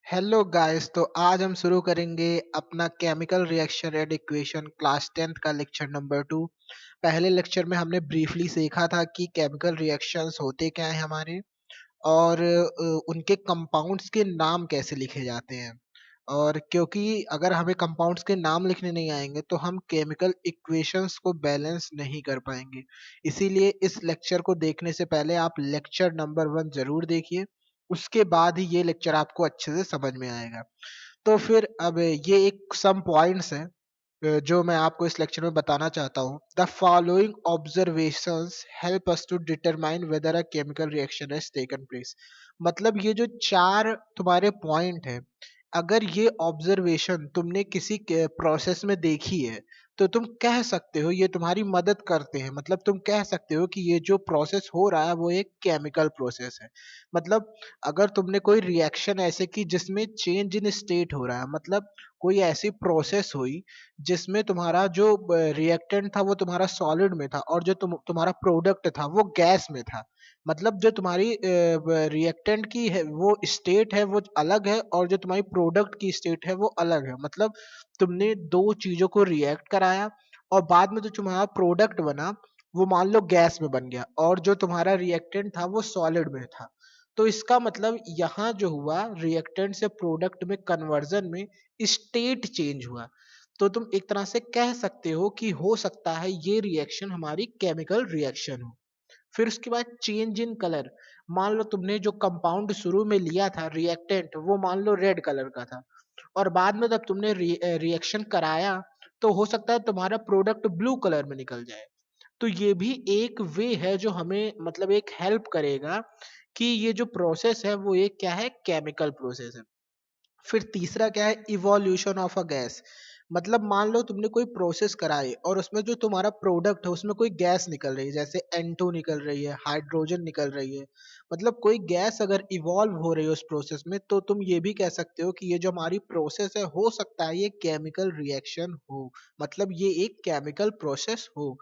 Hello guys. तो आज हम शुरू करेंगे अपना chemical reaction and equation class 10th का लेक्चर नंबर 2। पहले लेक्चर में हमने ब्रीफली सीखा था कि केमिकल रिएक्शंस होते क्या हैं हमारे, और उनके कंपाउंड्स के नाम कैसे लिखे जाते हैं। और क्योंकि अगर हमें कंपाउंड्स के नाम लिखने नहीं आएंगे तो हम केमिकल इक्वेशंस को बैलेंस नहीं कर पाएंगे। इसीलिए इस लेक्चर को देखने से पहले आप लेक्चर नंबर 1 जरूर देखिए, उसके बाद ही ये लेक्चर आपको अच्छे से समझ में आएगा। तो फिर अब ये एक सम पॉइंट्स हैं जो मैं आपको इस लेक्चर में बताना चाहता हूँ। The following observations help us to determine whether a chemical reaction has taken place. मतलब ये जो चार तुम्हारे पॉइंट है, अगर ये ऑब्जर्वेशन तुमने किसी प्रोसेस में देखी है तो तुम कह सकते हो, ये तुम्हारी मदद करते हैं। मतलब तुम कह सकते हो कि ये जो प्रोसेस हो रहा है वो एक केमिकल प्रोसेस है। मतलब अगर तुमने कोई रिएक्शन ऐसे की जिसमें चेंज इन स्टेट हो रहा है, मतलब कोई ऐसी प्रोसेस हुई जिसमें तुम्हारा जो रिएक्टेंट था वो तुम्हारा सॉलिड में था और जो तुम्हारा प्रोडक्ट था वो गैस में था। मतलब जो तुम्हारी रिएक्टेंट की है वो स्टेट है वो अलग है, और जो तुम्हारी प्रोडक्ट की स्टेट है वो अलग है। मतलब तुमने दो चीजों को रिएक्ट कराया और बाद में जो तुम्हारा प्रोडक्ट बना वो मान लो गैस में बन गया, और जो तुम्हारा रिएक्टेंट था वो सॉलिड में था। तो इसका मतलब यहाँ जो हुआ, रिएक्टेंट से प्रोडक्ट में कन्वर्जन में स्टेट चेंज हुआ। तो तुम एक तरह से कह सकते हो कि हो सकता है ये रिएक्शन हमारी केमिकल रिएक्शन हो। फिर उसके बाद चेंज इन कलर। मान लो तुमने जो कंपाउंड शुरू में लिया था रिएक्टेंट वो मान लो रेड कलर का था, और बाद में जब तुमने रिएक्शन कराया तो हो सकता है तुम्हारा प्रोडक्ट ब्लू कलर में निकल जाए। तो ये भी एक वे है जो हमें मतलब एक हेल्प करेगा कि ये जो प्रोसेस है वो एक क्या है, केमिकल प्रोसेस है। फिर तीसरा क्या है, इवोल्यूशन ऑफ अ गैस। मतलब मान लो तुमने कोई प्रोसेस कराई और उसमें जो तुम्हारा प्रोडक्ट है उसमें कोई गैस निकल रही है, जैसे N2 निकल रही है, हाइड्रोजन निकल रही है। मतलब कोई गैस अगर इवॉल्व हो रही है उस प्रोसेस में तो तुम ये भी कह सकते हो कि ये जो हमारी प्रोसेस है हो सकता है ये केमिकल रिएक्शन हो। मतलब ये एक केमिकल प्रोसेस हो।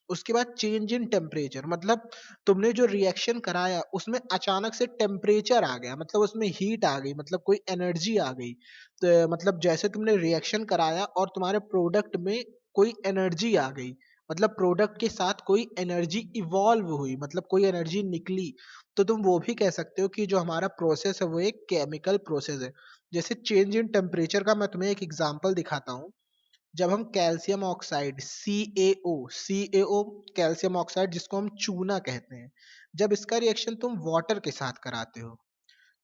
उसके बाद चेंज इन टेम्परेचर। मतलब तुमने जो रिएक्शन कराया उसमें अचानक से टेम्परेचर आ गया, मतलब उसमें हीट आ गई, मतलब कोई एनर्जी आ गई। तो मतलब जैसे तुमने रिएक्शन कराया और तुम्हारे प्रोडक्ट में कोई एनर्जी आ गई, मतलब प्रोडक्ट के साथ कोई एनर्जी इवॉल्व हुई, मतलब कोई एनर्जी निकली। तो तुम वो भी कह सकते हो कि जो हमारा प्रोसेस है वो एक केमिकल प्रोसेस है। जैसे चेंज इन टेम्परेचर का मैं तुम्हें एक एग्जांपल दिखाता हूँ। जब हम कैल्शियम ऑक्साइड सी ए ओ कैल्शियम ऑक्साइड जिसको हम चूना कहते हैं, जब इसका रिएक्शन तुम वाटर के साथ कराते हो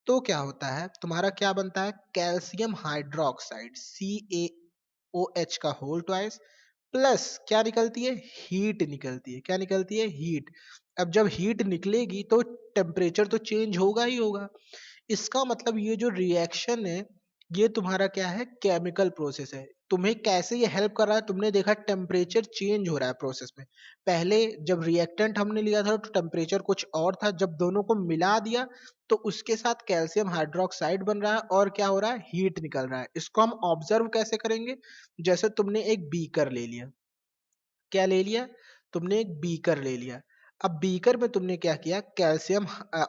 तो क्या होता है, तुम्हारा क्या बनता है, कैल्शियम हाइड्रोक्साइड CaOH का होल ट्वाइस प्लस क्या निकलती है, हीट निकलती है। क्या निकलती है, हीट। अब जब हीट निकलेगी तो टेम्परेचर तो चेंज होगा ही होगा। इसका मतलब ये जो रिएक्शन है ये तुम्हारा क्या है, केमिकल प्रोसेस है। तुम्हें कैसे ये हेल्प कर रहा है, तुमने देखा टेम्परेचर चेंज हो रहा है प्रोसेस में। पहले जब रिएक्टेंट हमने लिया था तो टेम्परेचर कुछ और था, जब दोनों को मिला दिया तो उसके साथ कैल्शियम हाइड्रोक्साइड बन रहा है और क्या हो रहा है, हीट निकल रहा है। इसको हम ऑब्जर्व कैसे करेंगे, जैसे तुमने एक बीकर ले लिया। क्या ले लिया, तुमने एक बीकर ले लिया। अब बीकर में तुमने क्या किया, कैल्शियम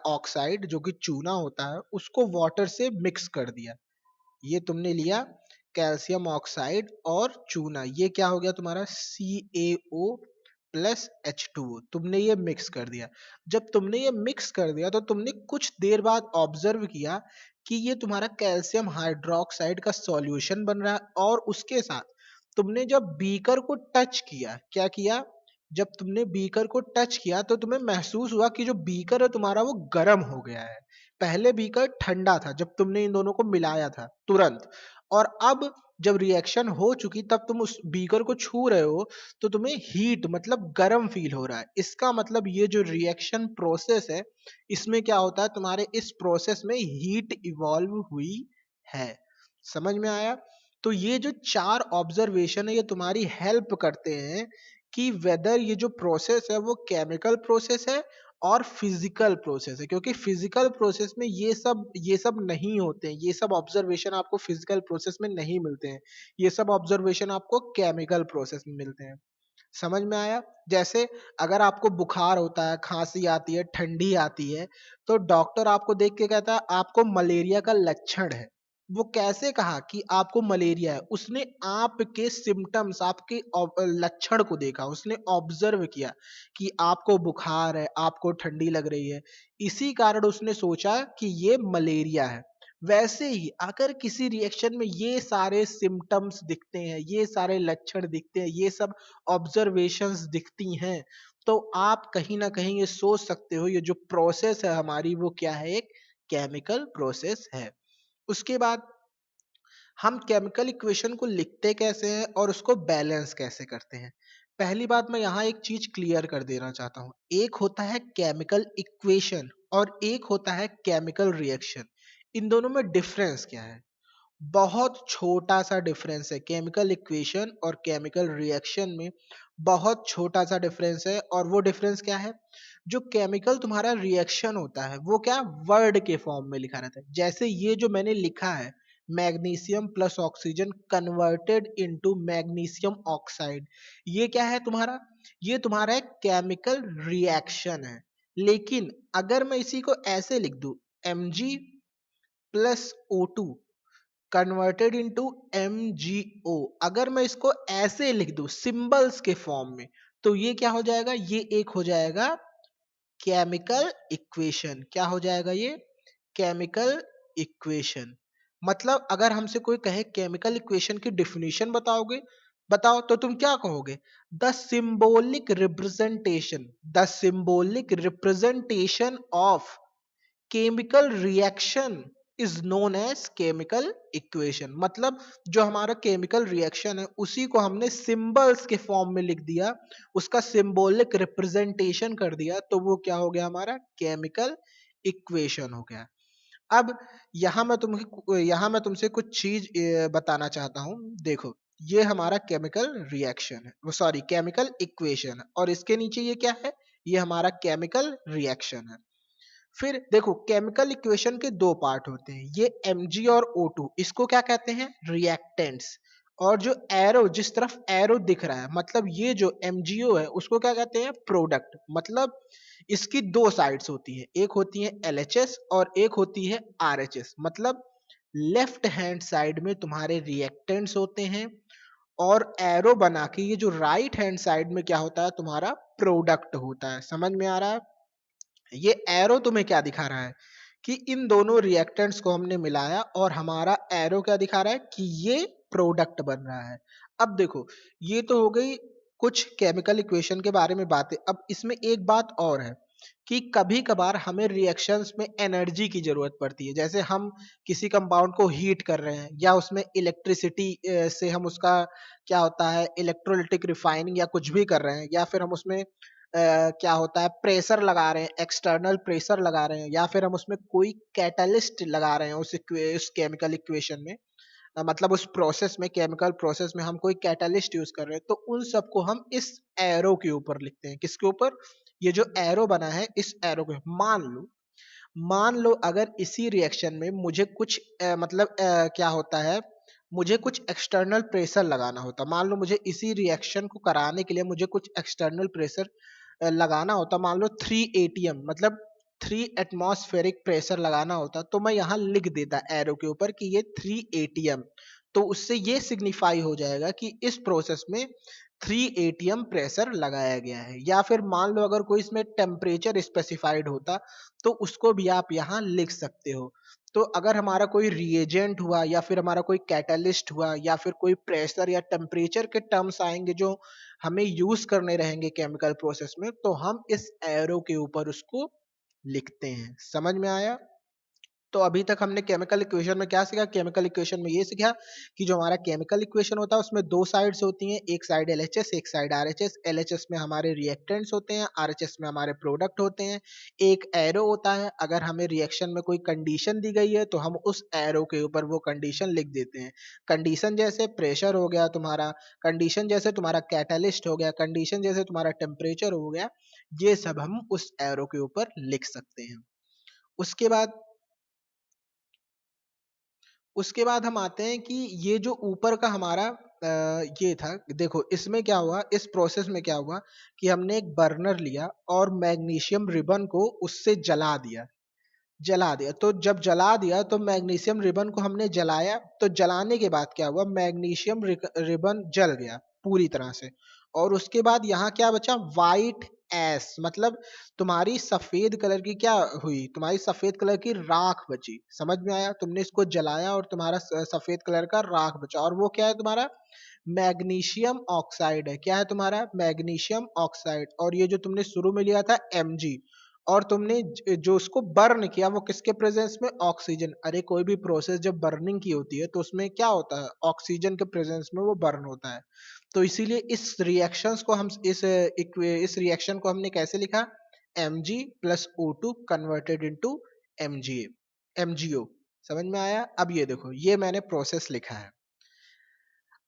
ऑक्साइड जो कि चूना होता है उसको वाटर से मिक्स कर दिया। ये तुमने लिया कैल्शियम ऑक्साइड और चूना, ये क्या हो गया तुम्हारा, CaO+H2O। तुमने ये मिक्स कर दिया। जब तुमने ये मिक्स कर दिया तो तुमने कुछ देर बाद ऑब्जर्व किया कि ये तुम्हारा कैल्शियम हाइड्रोक्साइड का सॉल्यूशन बन रहा है, और उसके साथ तुमने जब बीकर को टच किया, क्या किया, जब तुमने बीकर को टच किया तो तुम्हें महसूस हुआ कि जो बीकर है तुम्हारा वो गर्म हो गया है। पहले बीकर ठंडा था जब तुमने इन दोनों को मिलाया था तुरंत, और अब जब रिएक्शन हो चुकी तब तुम उस बीकर को छू रहे हो तो तुम्हें हीट मतलब गर्म फील हो रहा है। इसका मतलब ये जो रिएक्शन प्रोसेस है इसमें क्या होता है, तुम्हारे इस प्रोसेस में हीट इवॉल्व हुई है। समझ में आया। तो ये जो चार ऑब्जर्वेशन है ये तुम्हारी हेल्प करते हैं कि वेदर ये जो प्रोसेस है वो केमिकल प्रोसेस है और फिजिकल प्रोसेस है। क्योंकि फिजिकल प्रोसेस में ये सब नहीं होते हैं, ये सब ऑब्जर्वेशन आपको फिजिकल प्रोसेस में नहीं मिलते हैं। ये सब ऑब्जर्वेशन आपको केमिकल प्रोसेस में मिलते हैं। समझ में आया। जैसे अगर आपको बुखार होता है, खांसी आती है, ठंडी आती है, तो डॉक्टर आपको देख के कहता है आपको मलेरिया का लक्षण है। वो कैसे कहा कि आपको मलेरिया है? उसने आपके सिम्पटम्स, आपके लक्षण को देखा, उसने ऑब्जर्व किया कि आपको बुखार है, आपको ठंडी लग रही है, इसी कारण उसने सोचा कि ये मलेरिया है। वैसे ही अगर किसी रिएक्शन में ये सारे सिम्पटम्स दिखते हैं, ये सारे लक्षण दिखते हैं, ये सब ऑब्जर्वेशंस दिखती हैं, तो आप कहीं ना कहीं ये सोच सकते हो ये जो प्रोसेस है हमारी वो क्या है, एक केमिकल प्रोसेस है। उसके बाद हम केमिकल इक्वेशन को लिखते कैसे हैं और उसको बैलेंस कैसे करते हैं। पहली बात मैं यहाँ एक चीज क्लियर कर देना चाहता हूँ, एक होता है केमिकल इक्वेशन और एक होता है केमिकल रिएक्शन। इन दोनों में डिफरेंस क्या है? बहुत छोटा सा डिफरेंस है, केमिकल इक्वेशन और केमिकल रिएक्शन में बहुत छोटा सा डिफरेंस है। और वो डिफरेंस क्या है? जो केमिकल तुम्हारा रिएक्शन होता है वो क्या वर्ड के फॉर्म में लिखा रहता है, जैसे ये जो मैंने लिखा है magnesium plus oxygen converted into magnesium oxide, ये क्या है तुम्हारा? ये तुम्हारा एक केमिकल रिएक्शन है। लेकिन अगर मैं इसी को ऐसे लिख दूं, Mg plus O2 converted into MgO, अगर मैं इसको ऐसे लिख दूं सिंबल्स के फॉर्म में, तो ये क्या हो जाएगा? ये एक हो जाएगा केमिकल इक्वेशन। क्या हो जाएगा ये? Chemical equation. मतलब अगर हमसे कोई कहे केमिकल इक्वेशन की डिफिनीशन बताओगे, बताओ, तो तुम क्या कहोगे? The symbolic representation, the symbolic representation of chemical reaction is known as chemical equation. मतलब जो हमारा केमिकल रिएक्शन है उसी को हमने सिंबल्स के फॉर्म में लिख दिया, उसका सिंबॉलिक रिप्रेजेंटेशन कर दिया, तो वो क्या हो गया? हमारा केमिकल इक्वेशन हो गया। अब यहाँ मैं तुमसे कुछ चीज बताना चाहता हूँ। देखो, ये हमारा केमिकल रिएक्शन है, वो सॉरी केमिकल इक्वेशन है, और इसके नीचे ये क्या है? ये हमारा केमिकल रिएक्शन है। फिर देखो, केमिकल इक्वेशन के दो पार्ट होते हैं, ये Mg और O2, इसको क्या कहते हैं? रिएक्टेंट्स। और जो एरो, जिस तरफ एरो दिख रहा है, मतलब ये जो MgO है उसको क्या कहते हैं? प्रोडक्ट। मतलब इसकी दो साइड्स होती है, एक होती है LHS और एक होती है RHS। मतलब लेफ्ट हैंड साइड में तुम्हारे रिएक्टेंट्स होते हैं और एरो बना के ये जो राइट हैंड साइड में क्या होता है? तुम्हारा प्रोडक्ट होता है। समझ में आ रहा है? ये एरो तुम्हें क्या दिखा रहा है? कि इन दोनों रिएक्टेंट्स को हमने मिलाया और हमारा एरो क्या दिखा रहा है? कि ये प्रोडक्ट बन रहा है। अब देखो, ये तो हो गई कुछ केमिकल इक्वेशन के बारे में बातें। अब इसमें एक बात और है कि कभी कभार हमें रिएक्शंस में एनर्जी की जरूरत पड़ती है। जैसे हम किसी कंपाउंड को हीट कर रहे हैं या उसमें इलेक्ट्रिसिटी से हम उसका क्या होता है, इलेक्ट्रोलिटिक रिफाइनिंग या कुछ भी कर रहे हैं, या फिर हम उसमें क्या होता है, प्रेशर लगा रहे हैं, एक्सटर्नल प्रेशर लगा रहे हैं, या फिर हम उसमें कोई कैटलिस्ट लगा रहे हैं उस केमिकल इक्वेशन में, मतलब उस प्रोसेस में, केमिकल प्रोसेस में हम कोई कैटलिस्ट यूज कर रहे हैं, तो उन सबको हम इस एरो के ऊपर लिखते हैं। किसके ऊपर? ये जो एरो बना है इस एरो के। मान लो अगर इसी रिएक्शन में मुझे कुछ क्या होता है, मुझे कुछ एक्सटर्नल प्रेशर लगाना होता। मान लो मुझे इसी रिएक्शन को कराने के लिए मुझे कुछ एक्सटर्नल प्रेशर लगाना होता, मान लो 3 atm, मतलब 3 एटमॉस्फेरिक प्रेशर लगाना होता, तो मैं यहाँ लिख देता एरो के ऊपर कि ये 3 atm। तो उससे ये सिग्निफाई हो जाएगा कि इस प्रोसेस में 3 atm प्रेशर लगाया गया है। या फिर मान लो अगर कोई इसमें टेम्परेचर स्पेसिफाइड होता तो उसको भी आप यहाँ लिख सकते हो। तो अगर हमारा कोई रिएजेंट हुआ या फिर हमारा कोई कैटलिस्ट हुआ या फिर कोई प्रेशर या टेम्परेचर के टर्म्स आएंगे जो हमें यूज करने रहेंगे केमिकल प्रोसेस में, तो हम इस एरो के ऊपर उसको लिखते हैं। समझ में आया? तो अभी तक हमने केमिकल इक्वेशन में क्या सीखा? केमिकल इक्वेशन में ये सीखा कि जो हमारा केमिकल इक्वेशन होता है उसमें दो साइड्स होती हैं, एक साइड LHS, एक साइड RHS। LHS में हमारे रिएक्टेंट्स होते हैं, RHS में हमारे प्रोडक्ट होते हैं। एक एरो होता है, अगर हमें रिएक्शन में कोई कंडीशन दी गई है तो हम उस एरो के ऊपर वो कंडीशन लिख देते हैं। कंडीशन जैसे प्रेशर हो गया तुम्हारा, कंडीशन जैसे तुम्हारा कैटलिस्ट हो गया, कंडीशन जैसे तुम्हारा टेम्परेचर हो गया, ये सब हम उस एरो के ऊपर लिख सकते हैं। उसके बाद उसके बाद हम आते हैं कि ये जो ऊपर का हमारा ये था, देखो इसमें क्या हुआ, इस प्रोसेस में क्या हुआ कि हमने एक बर्नर लिया और मैग्नीशियम रिबन को उससे जला दिया। जला दिया। तो जब जला दिया तो मैग्नीशियम रिबन को हमने जलाया, तो जलाने के बाद क्या हुआ, मैग्नीशियम रिबन जल गया पूरी तरह से। और उसके बाद यहाँ क्या बचा, व्हाइट एस, मतलब तुम्हारी सफेद कलर की क्या हुई, तुम्हारी सफेद कलर की राख बची। समझ में आया, तुमने इसको जलाया और तुम्हारा सफेद कलर का राख बचा, और वो क्या है तुम्हारा मैग्नीशियम ऑक्साइड है। क्या है तुम्हारा मैग्नीशियम ऑक्साइड। और ये जो तुमने शुरू में लिया था Mg, और तुमने जो उसको बर्न किया वो किसके प्रेजेंस में, ऑक्सीजन। अरे कोई भी प्रोसेस जब बर्निंग की होती है तो उसमें क्या होता है, ऑक्सीजन के प्रेजेंस में वो बर्न होता है। तो इसीलिए इस रिएक्शंस को हम इस रिएक्शन को हमने कैसे लिखा, Mg plus O2 converted into MgO। समझ में आया। अब ये देखो, ये मैंने प्रोसेस लिखा है।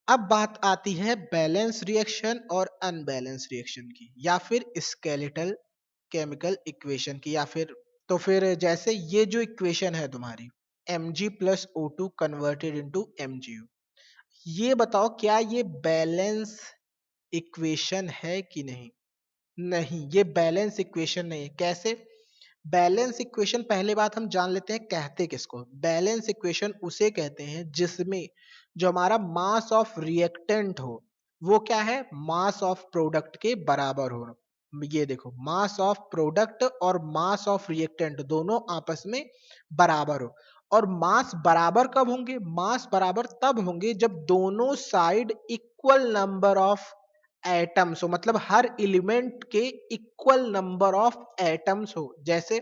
अब बात आती है बैलेंस रिएक्शन और अनबैलेंस रिएक्शन की, या फिर स्केलेटल केमिकल इक्वेशन की, या फिर जैसे ये जो इक्वेशन है तुम्हारी Mg plus O2 converted into MgO, ये बताओ क्या ये बैलेंस इक्वेशन है कि नहीं। नहीं, ये बैलेंस इक्वेशन नहीं है। कैसे बैलेंस इक्वेशन, पहले बात हम जान लेते हैं कहते किसको। बैलेंस इक्वेशन उसे कहते हैं जिसमें जो हमारा मास ऑफ रिएक्टेंट हो वो क्या है, मास ऑफ प्रोडक्ट के बराबर हो। ये देखो, मास ऑफ प्रोडक्ट और मास ऑफ रिएक्टेंट दोनों आपस में बराबर हो। और मास बराबर कब होंगे, मास बराबर तब होंगे जब दोनों side equal number of atoms हो, मतलब हर एलिमेंट के इक्वल नंबर ऑफ एटम्स हो। जैसे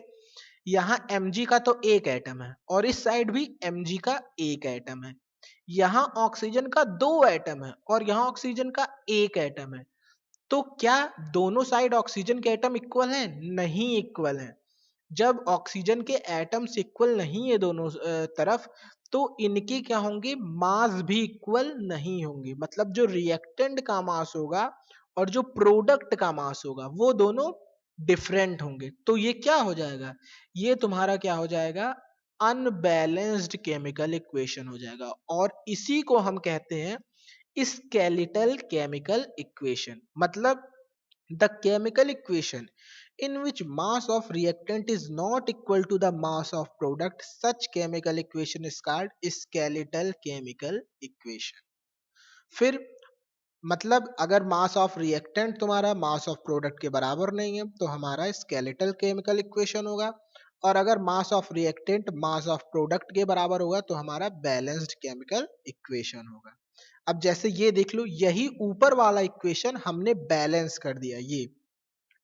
यहाँ Mg का तो एक एटम है और इस साइड भी Mg का एक एटम है। यहाँ ऑक्सीजन का दो एटम है और यहाँ ऑक्सीजन का एक एटम है। तो क्या दोनों साइड ऑक्सीजन के एटम इक्वल हैं? नहीं इक्वल हैं। जब ऑक्सीजन के एटम्स इक्वल नहीं है दोनों तरफ, तो इनके क्या होंगे, मास भी इक्वल नहीं होंगे। मतलब जो रिएक्टेंट का मास होगा और जो प्रोडक्ट का मास होगा वो दोनों डिफरेंट होंगे। तो ये क्या हो जाएगा, ये तुम्हारा क्या हो जाएगा, अनबैलेंस्ड केमिकल इक्वेशन हो जाएगा। और इसी को हम कहते हैं स्केलेटल केमिकल इक्वेशन। मतलब the chemical equation in which mass of reactant is not equal to the mass of product, such chemical equation is called skeletal chemical equation। फिर मतलब अगर मास ऑफ रिएक्टेंट तुम्हारा मास ऑफ प्रोडक्ट के बराबर नहीं है तो हमारा स्केलेटल केमिकल इक्वेशन होगा, और अगर मास of reactant mass of product के बराबर होगा तो हमारा बैलेंस्ड केमिकल इक्वेशन होगा। अब जैसे ये देख लो, यही ऊपर वाला इक्वेशन हमने बैलेंस कर दिया। ये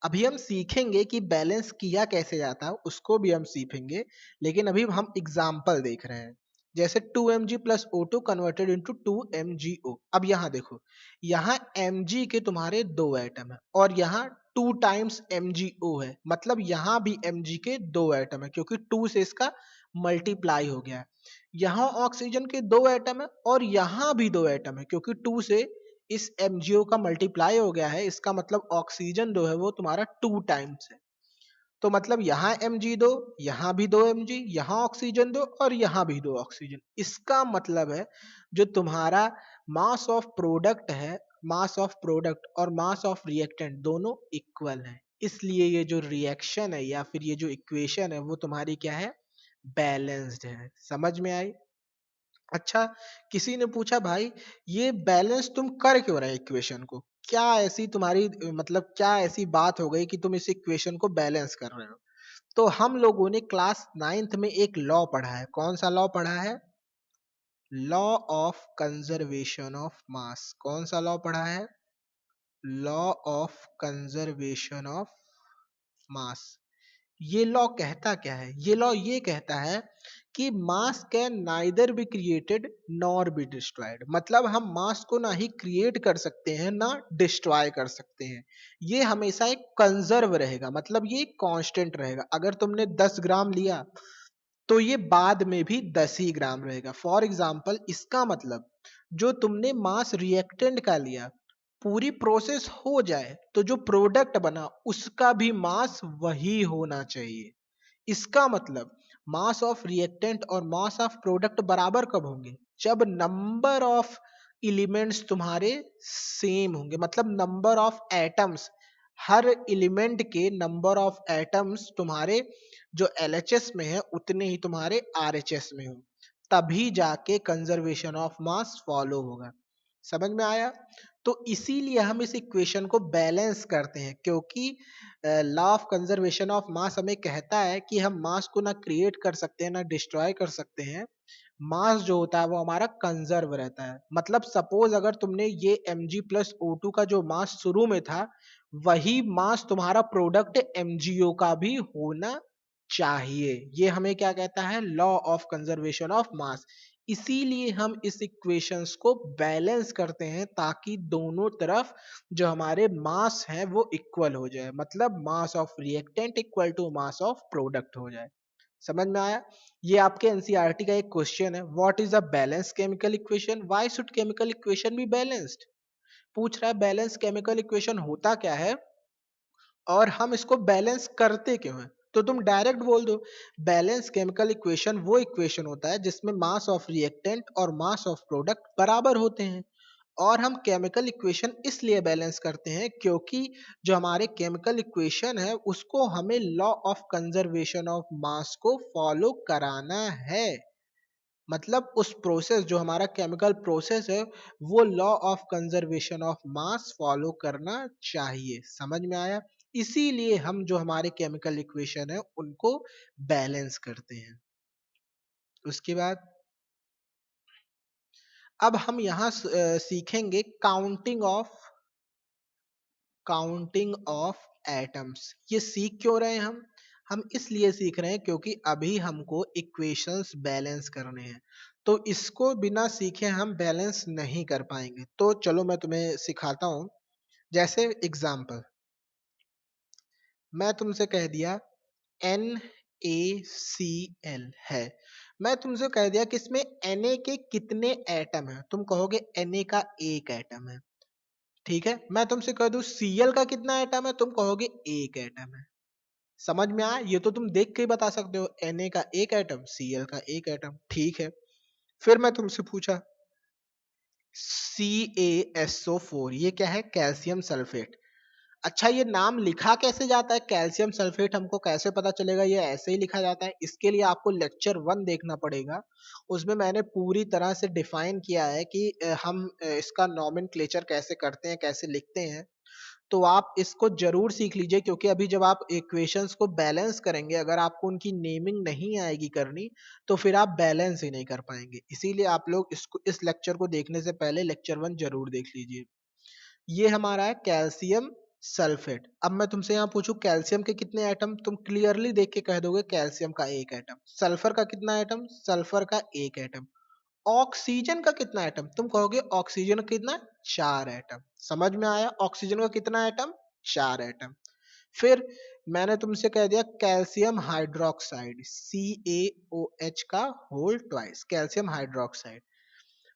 अभी हम सीखेंगे कि बैलेंस किया कैसे जाता है, उसको भी हम सीखेंगे। लेकिन अभी हम एग्जाम्पल देख रहे हैं। जैसे 2Mg plus O2 converted into 2MgO। अब यहाँ देखो, यहाँ Mg के तुम्हारे दो एटम है और यहाँ 2 टाइम्स MgO है। मतलब यहाँ भी Mg के दो एटम है क्योंकि 2 से इसका मल्टीप्लाई हो गया है। यहाँ ऑक्सीजन के दो एटम है और यहाँ भी दो एटम है क्योंकि 2 से इस MgO का मल्टीप्लाई हो गया है। इसका मतलब ऑक्सीजन जो है वो तुम्हारा 2 टाइम्स है। तो मतलब यहाँ Mg दो, यहाँ भी दो Mg, यहाँ ऑक्सीजन दो और यहाँ भी दो ऑक्सीजन। इसका मतलब है जो तुम्हारा मास ऑफ प्रोडक्ट है, मास ऑफ प्रोडक्ट और मास ऑफ रिएक्टेंट दोनों इक्वल है। इसलिए ये जो रिएक्शन है या फिर ये जो इक्वेशन है वो तुम्हारी क्या है, बैलेंस्ड है। समझ में आई। अच्छा, किसी ने पूछा भाई ये बैलेंस तुम कर क्यों रहे इक्वेशन को, क्या ऐसी तुम्हारी मतलब क्या ऐसी बात हो गई कि तुम इस इक्वेशन को बैलेंस कर रहे हो। तो हम लोगों ने क्लास 9th में एक लॉ पढ़ा है। कौन सा लॉ पढ़ा है, law of conservation of mass. कौन सा लॉ पढ़ा है, law of conservation of mass. ये लॉ कहता क्या है, ये लॉ ये कहता है कि मास can neither be created nor be destroyed. मतलब हम मास को ना ही क्रिएट कर सकते हैं ना डिस्ट्रॉय कर सकते हैं। ये हमेशा एक कंजर्व रहेगा, मतलब ये कांस्टेंट रहेगा। अगर तुमने 10 ग्राम लिया तो ये बाद में भी 10 ही ग्राम रहेगा। फॉर एग्जाम्पल, इसका मतलब जो तुमने मास रिएक्टेंट का लिया, पूरी प्रोसेस हो जाए तो जो प्रोडक्ट बना उसका भी मास वही होना चाहिए। इसका मतलब मास ऑफ रिएक्टेंट और मास ऑफ प्रोडक्ट बराबर कब होंगे, जब नंबर ऑफ एलिमेंट्स तुम्हारे सेम होंगे। मतलब number of atoms her element के नंबर ऑफ एटम्स तुम्हारे जो एलएचएस में है उतने ही तुम्हारे आरएचएस में हो, तभी जाके कंजर्वेशन ऑफ मास फॉलो होगा। समझ में आया? तो इसीलिए हम इस इक्वेशन को बैलेंस करते हैं, क्योंकि law of conservation of mass हमें कहता है कि हम मास को ना क्रिएट कर सकते हैं ना डिस्ट्रॉय कर सकते हैं। मास जो होता है वो हमारा कंजर्व रहता है। मतलब सपोज अगर तुमने ये Mg+O2 का जो मास शुरू में था, वही मास तुम्हारा प्रोडक्ट MgO का भी होना चाहिए। ये हमें क्या कहता है? Law of conservation of mass. इसीलिए हम इस इक्वेशंस को बैलेंस करते हैं, ताकि दोनों तरफ जो हमारे मास है वो इक्वल हो जाए। मतलब mass of reactant equal to mass of product हो जाए। समझ में आया? ये आपके एनसीईआरटी का एक क्वेश्चन है, what is a balance chemical equation, why should chemical equation be balanced. पूछ रहा है बैलेंस केमिकल इक्वेशन होता क्या है और हम इसको बैलेंस करते क्यों हैं। तो तुम डायरेक्ट बोल दो, बैलेंस केमिकल इक्वेशन वो इक्वेशन होता है जिसमें मास ऑफ रिएक्टेंट और मास ऑफ प्रोडक्ट बराबर होते हैं। और हम केमिकल इक्वेशन इसलिए बैलेंस करते हैं क्योंकि जो हमारे केमिकल इक्वेशन है उसको हमें law of conservation of mass को फॉलो कराना है। मतलब उस प्रोसेस जो हमारा केमिकल प्रोसेस है वो law of conservation of mass follow करना चाहिए। समझ में आया? इसीलिए हम जो हमारे केमिकल इक्वेशन है उनको बैलेंस करते हैं। उसके बाद अब हम यहाँ सीखेंगे काउंटिंग ऑफ एटम्स। ये सीख क्यों रहे हैं हम इसलिए सीख रहे हैं क्योंकि अभी हमको इक्वेशंस बैलेंस करने हैं, तो इसको बिना सीखे हम बैलेंस नहीं कर पाएंगे। तो चलो मैं तुम्हें सिखाता हूँ। जैसे एग्जाम्पल, मैं तुमसे कह दिया NaCl है। मैं तुमसे कह दिया कि इसमें Na के कितने एटम हैं, तुम कहोगे Na का एक एटम है। ठीक है, मैं तुमसे कह दूं Cl का कितना एटम है, तुम कहोगे एक एटम है। समझ में आया? ये तो तुम देख के ही बता सकते हो, Na का एक एटम, Cl का एक एटम। ठीक है, फिर मैं तुमसे पूछा CaSO4, ये क्या है? Calcium sulphate. अच्छा, ये नाम लिखा कैसे जाता है कैल्शियम सल्फेट, हमको कैसे पता चलेगा ये ऐसे ही लिखा जाता है? इसके लिए आपको लेक्चर 1 देखना पड़ेगा। उसमें मैंने पूरी तरह से डिफाइन किया है कि हम इसका नॉमेनक्लेचर कैसे करते हैं, कैसे लिखते हैं। तो आप इसको जरूर सीख लीजिए, क्योंकि अभी जब आप इक्वेशंस को बैलेंस करेंगे, अगर आपको उनकी नेमिंग नहीं आएगी करनी, तो फिर आप बैलेंस ही नहीं कर पाएंगे। इसीलिए आप लोग इसको, इस लेक्चर को देखने से पहले लेक्चर 1 जरूर देख लीजिए। ये हमारा है कैल्शियम सल्फेट। अब मैं तुमसे यहाँ पूछूं कैल्शियम के कितने एटम, तुम क्लियरली देख के कह दोगे कैल्शियम का एक एटम। सल्फर का कितना एटम, सल्फर का एक एटम। ऑक्सीजन का कितना एटम, तुम कहोगे ऑक्सीजन का कितना, चार एटम। समझ में आया? ऑक्सीजन का कितना एटम, चार एटम। फिर मैंने तुमसे कह दिया कैल्शियम हाइड्रोक्साइड, CaOH का होल ट्वाइस, कैल्शियम हाइड्रोक्साइड।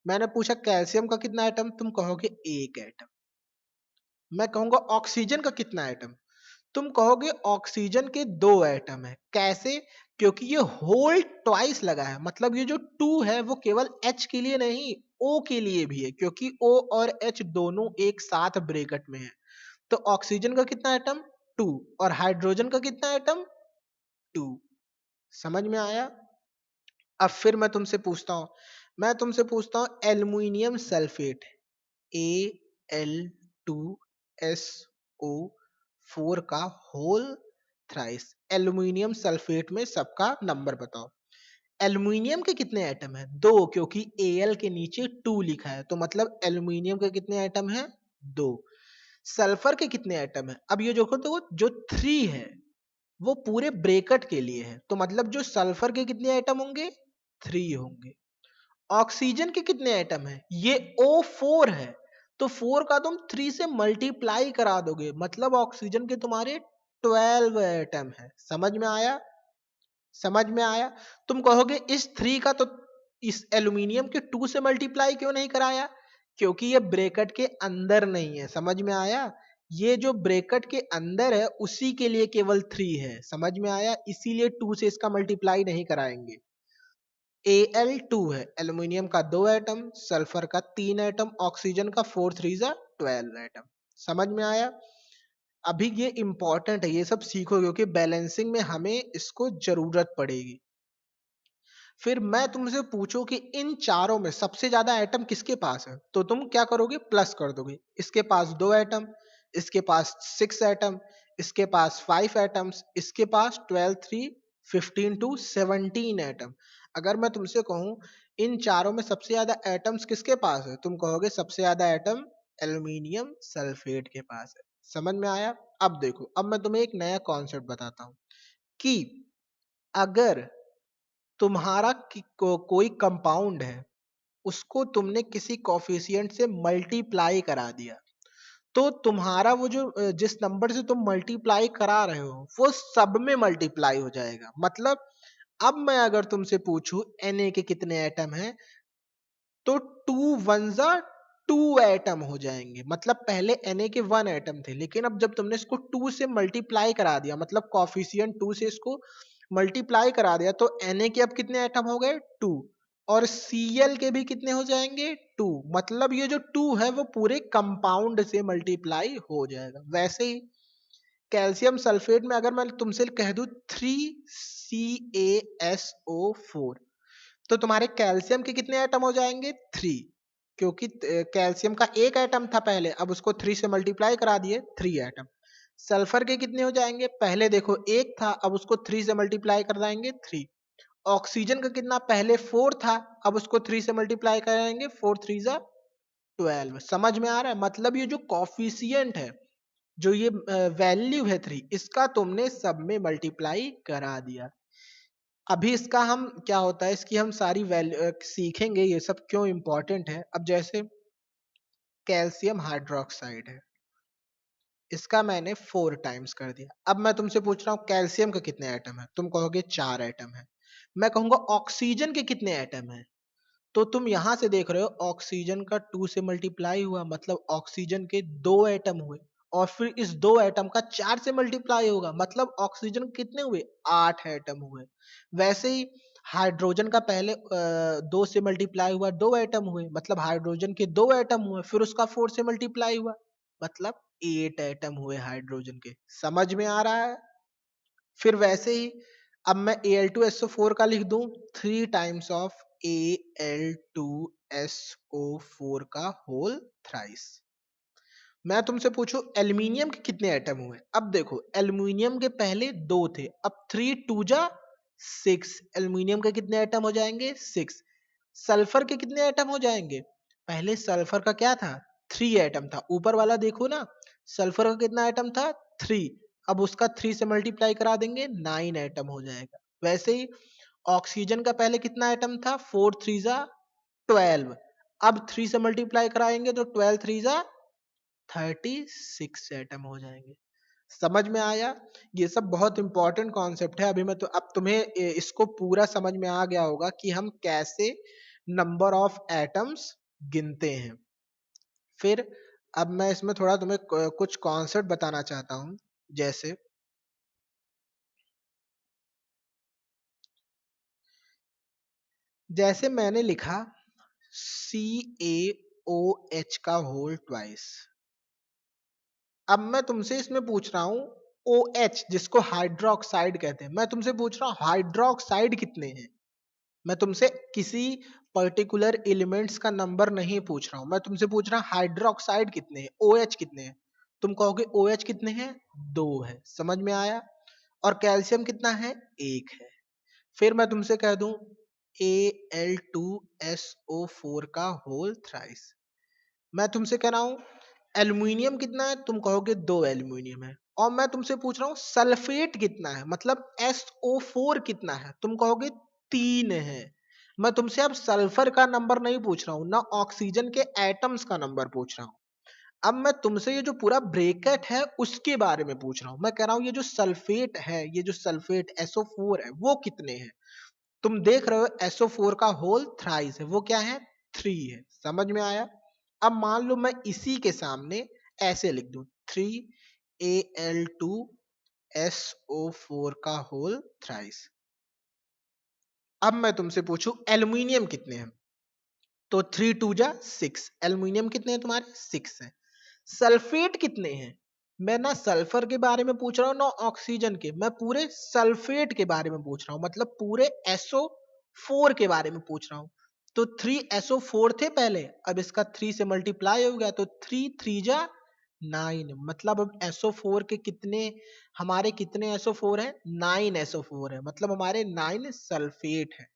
मैंने पूछा कैल्शियम का कितना एटम, तुम कहोगे एक एटम। मैं कहूंगा ऑक्सीजन का कितना एटम, तुम कहोगे ऑक्सीजन के दो एटम है। कैसे? क्योंकि ये होल ट्वाइस लगा है, मतलब ये जो टू है वो केवल H के लिए नहीं, O के लिए भी है, क्योंकि O और H दोनों एक साथ ब्रैकेट में है। तो ऑक्सीजन का कितना एटम, टू। और हाइड्रोजन का कितना एटम, टू। समझ में आया? अब फिर मैं तुमसे पूछता हूँ एल्युमिनियम सल्फेट, Al2SO4 का होल थ्राइस। एल्युमिनियम सल्फेट में सबका नंबर बताओ। एल्युमिनियम के कितने एटम है, दो, क्योंकि Al के नीचे 2 लिखा है, तो मतलब एल्युमिनियम के कितने एटम है, दो। सल्फर के कितने एटम है, अब ये देखो तो जो 3 है वो पूरे ब्रैकेट के लिए है, तो मतलब जो सल्फर के कितने एटम होंगे, 3 होंगे। ऑक्सीजन के कितने एटम है, ये O4 है, तो 4 का तुम 3 से मल्टीप्लाई करा दोगे, मतलब ऑक्सीजन के तुम्हारे 12 एटम है। समझ में आया? समझ में आया? तुम कहोगे इस 3 का तो इस एल्यूमिनियम के 2 से मल्टीप्लाई क्यों नहीं कराया, क्योंकि ये ब्रैकेट के अंदर नहीं है। समझ में आया? ये जो ब्रैकेट के अंदर है उसी के लिए केवल 3 है। समझ में आया? इसीलिए 2 से इसका मल्टीप्लाई नहीं कराएंगे। Al2 है, एल्यूमिनियम का 2 एटम, सल्फर का 3 एटम, ऑक्सीजन का 4 3 12 एटम। समझ में आया? अभी ये इंपॉर्टेंट है, ये सब सीखो क्योंकि बैलेंसिंग में हमें इसको जरूरत पड़ेगी। फिर मैं तुमसे पूछूं कि इन चारों में सबसे ज्यादा एटम किसके पास है, तो तुम क्या करोगे, प्लस कर दोगे। इसके पास 2 एटम, इसके पास 6 एटम, इसके पास 5 एटम्स, इसके पास 12 3 15 टू 17 एटम। अगर मैं तुमसे कहूं इन चारों में सबसे ज्यादा एटम्स किसके पास है, तुम कहोगे सबसे ज्यादा एटम एल्यूमिनियम सल्फेट के पास है। समझ में आया? अब देखो, अब मैं तुम्हें एक नया कॉन्सेप्ट बताता हूं कि अगर तुम्हारा कोई कंपाउंड है, उसको तुमने किसी कॉफिशिएंट से मल्टीप्लाई करा दिया, तो तुम्हारा वो जो जिस नंबर से तुम मल्टीप्लाई करा रहे हो वो सब में मल्टीप्लाई हो जाएगा। मतलब अब मैं अगर तुमसे पूछूं Na के कितने एटम हैं, तो 2 1 जा 2 एटम हो जाएंगे। मतलब पहले Na के 1 एटम थे, लेकिन अब जब तुमने इसको 2 से मल्टीप्लाई करा दिया, मतलब कॉफिशिएंट 2 से इसको मल्टीप्लाई करा दिया, तो Na के अब कितने एटम हो गए, 2। और Cl के भी कितने हो जाएंगे, 2। मतलब ये जो 2 है वो पूरे कंपाउंड से मल्टीप्लाई हो जाएगा। वैसे ही कैल्शियम सल्फेट में अगर मैं तुमसे कह दूं 3CaSO4, तो तुम्हारे कैल्शियम के कितने एटम हो जाएंगे, 3। क्योंकि कैल्शियम का 1 एटम था पहले, अब उसको 3 से मल्टीप्लाई करा दिए, 3 एटम। सल्फर के कितने हो जाएंगे, पहले देखो 1 था, अब उसको 3 से मल्टीप्लाई कर देंगे, 3। ऑक्सीजन का कितना, पहले 4 था, अब उसको 3 से मल्टीप्लाई कराएंगे, 4 3 जा 12। समझ में आ रहा है? मतलब ये जो कॉफिशिएंट है, जो ये वैल्यू है 3, इसका तुमने सब में मल्टीप्लाई करा दिया। अभी इसका हम क्या होता है, इसकी हम सारी वैल्यू सीखेंगे, ये सब क्यों इंपॉर्टेंट है। अब जैसे कैल्शियम हाइड्रोक्साइड है, इसका मैंने 4 टाइम्स कर दिया। अब मैं तुमसे पूछ रहा हूँ कैल्शियम का कितने एटम है, तुम कहोगे 4 एटम है। मैं कहूंगा ऑक्सीजन के कितने एटम है, तो तुम यहां से देख रहे हो ऑक्सीजन का 2 से मल्टीप्लाई हुआ, मतलब ऑक्सीजन के 2 एटम हुए। और फिर इस 2 एटम का 4 से मल्टीप्लाई होगा, मतलब ऑक्सीजन कितने हुए, 8 एटम हुए। वैसे ही हाइड्रोजन का पहले 2 से मल्टीप्लाई हुआ, 2 एटम हुए, मतलब हाइड्रोजन के 2 एटम हुए। फिर उसका 4 से मल्टीप्लाई हुआ, मतलब 8 एटम हुए हाइड्रोजन के। समझ में आ रहा है? फिर वैसे ही अब मैं Al2SO4 का लिख दूं 3 टाइम्स ऑफ Al2SO4 का होल थ्राइस। मैं तुमसे पूछूं एल्यूमिनियम के कितने एटम हुए, अब देखो एल्यूमिनियम के पहले 2 थे, अब 3 2 जा 6। एल्यूमिनियम के कितने एटम हो जाएंगे, 6। सल्फर के कितने एटम हो जाएंगे, पहले सल्फर का क्या था, 3 एटम था। ऊपर वाला देखो ना, सल्फर का कितना एटम था, 3। अब उसका 3 से मल्टीप्लाई करा देंगे, 9 एटम हो जाएगा। वैसे ही ऑक्सीजन का पहले कितना एटम था, 4 3 जा 12। अब 3 से मल्टीप्लाई कराएंगे तो 12 3 जा 36 एटम हो जाएंगे। समझ में आया? ये सब बहुत इंपॉर्टेंट कॉन्सेप्ट है। अभी मैं तो अब तुम्हें इसको पूरा समझ में आ गया होगा कि हम कैसे नंबर ऑफ एटम्स गिनते हैं। फिर अब मैं इसमें थोड़ा तुम्हें कुछ कॉन्सेप्ट बताना चाहता हूं। जैसे जैसे मैंने लिखा CaOH का होल ट्वाइस। अब मैं तुमसे इसमें पूछ रहा हूं OH जिसको हाइड्रोक्साइड कहते हैं, मैं तुमसे पूछ रहा हूं हाइड्रोक्साइड कितने हैं। मैं तुमसे किसी पर्टिकुलर एलिमेंट्स का नंबर नहीं पूछ रहा हूं, मैं तुमसे पूछ रहा हूं हाइड्रोक्साइड कितने हैं, OH कितने हैं। तुम कहोगे OH कितने हैं, 2 है। समझ में आया? और कैल्शियम कितना है, 1 है। फिर मैं तुमसे कह दूं Al2SO4 का होल थ्राइस। मैं तुमसे कह रहा हूं एल्यूमिनियम कितना है, तुम कहोगे 2 एल्यूमिनियम है। और मैं तुमसे पूछ रहा हूँ सल्फेट कितना है, मतलब SO4 कितना है, तुम कहोगे 3 है। मैं तुमसे अब सल्फर का नंबर नहीं पूछ रहा हूँ, ना ऑक्सीजन के एटम्स का नंबर पूछ रहा हूँ। अब मैं तुमसे ये जो पूरा ब्रेकेट है उसके बारे में पूछ रहा हूँ। मैं कह रहा हूँ ये जो सल्फेट है, ये जो सल्फेट SO4 है वो कितने हैं। तुम देख रहे हो SO4 का होल थ्राइस है, वो क्या है, 3 है। समझ में आया? अब मान लो मैं इसी के सामने ऐसे लिख दूं 3Al2SO4 का होल थ्राइस। अब मैं तुमसे पूछूं एल्यूमिनियम कितने हैं, तो 3 2 जा 6। एल्यूमिनियम कितने हैं तुम्हारे, 6 है। सल्फेट कितने हैं, मैं ना सल्फर के बारे में पूछ रहा हूँ ना ऑक्सीजन के, मैं पूरे सल्फेट के बारे में पूछ रहा हूँ, मतलब पूरे SO4 के बारे में पूछ रहा हूँ। तो 3SO4 थे पहले, अब इसका 3 से मल्टीप्लाई हो गया तो 3 3 जा 9, मतलब अब SO4 के कितने, हमारे कितने SO4 है, 9 SO4 है, मतलब हमारे 9 सल्फेट है।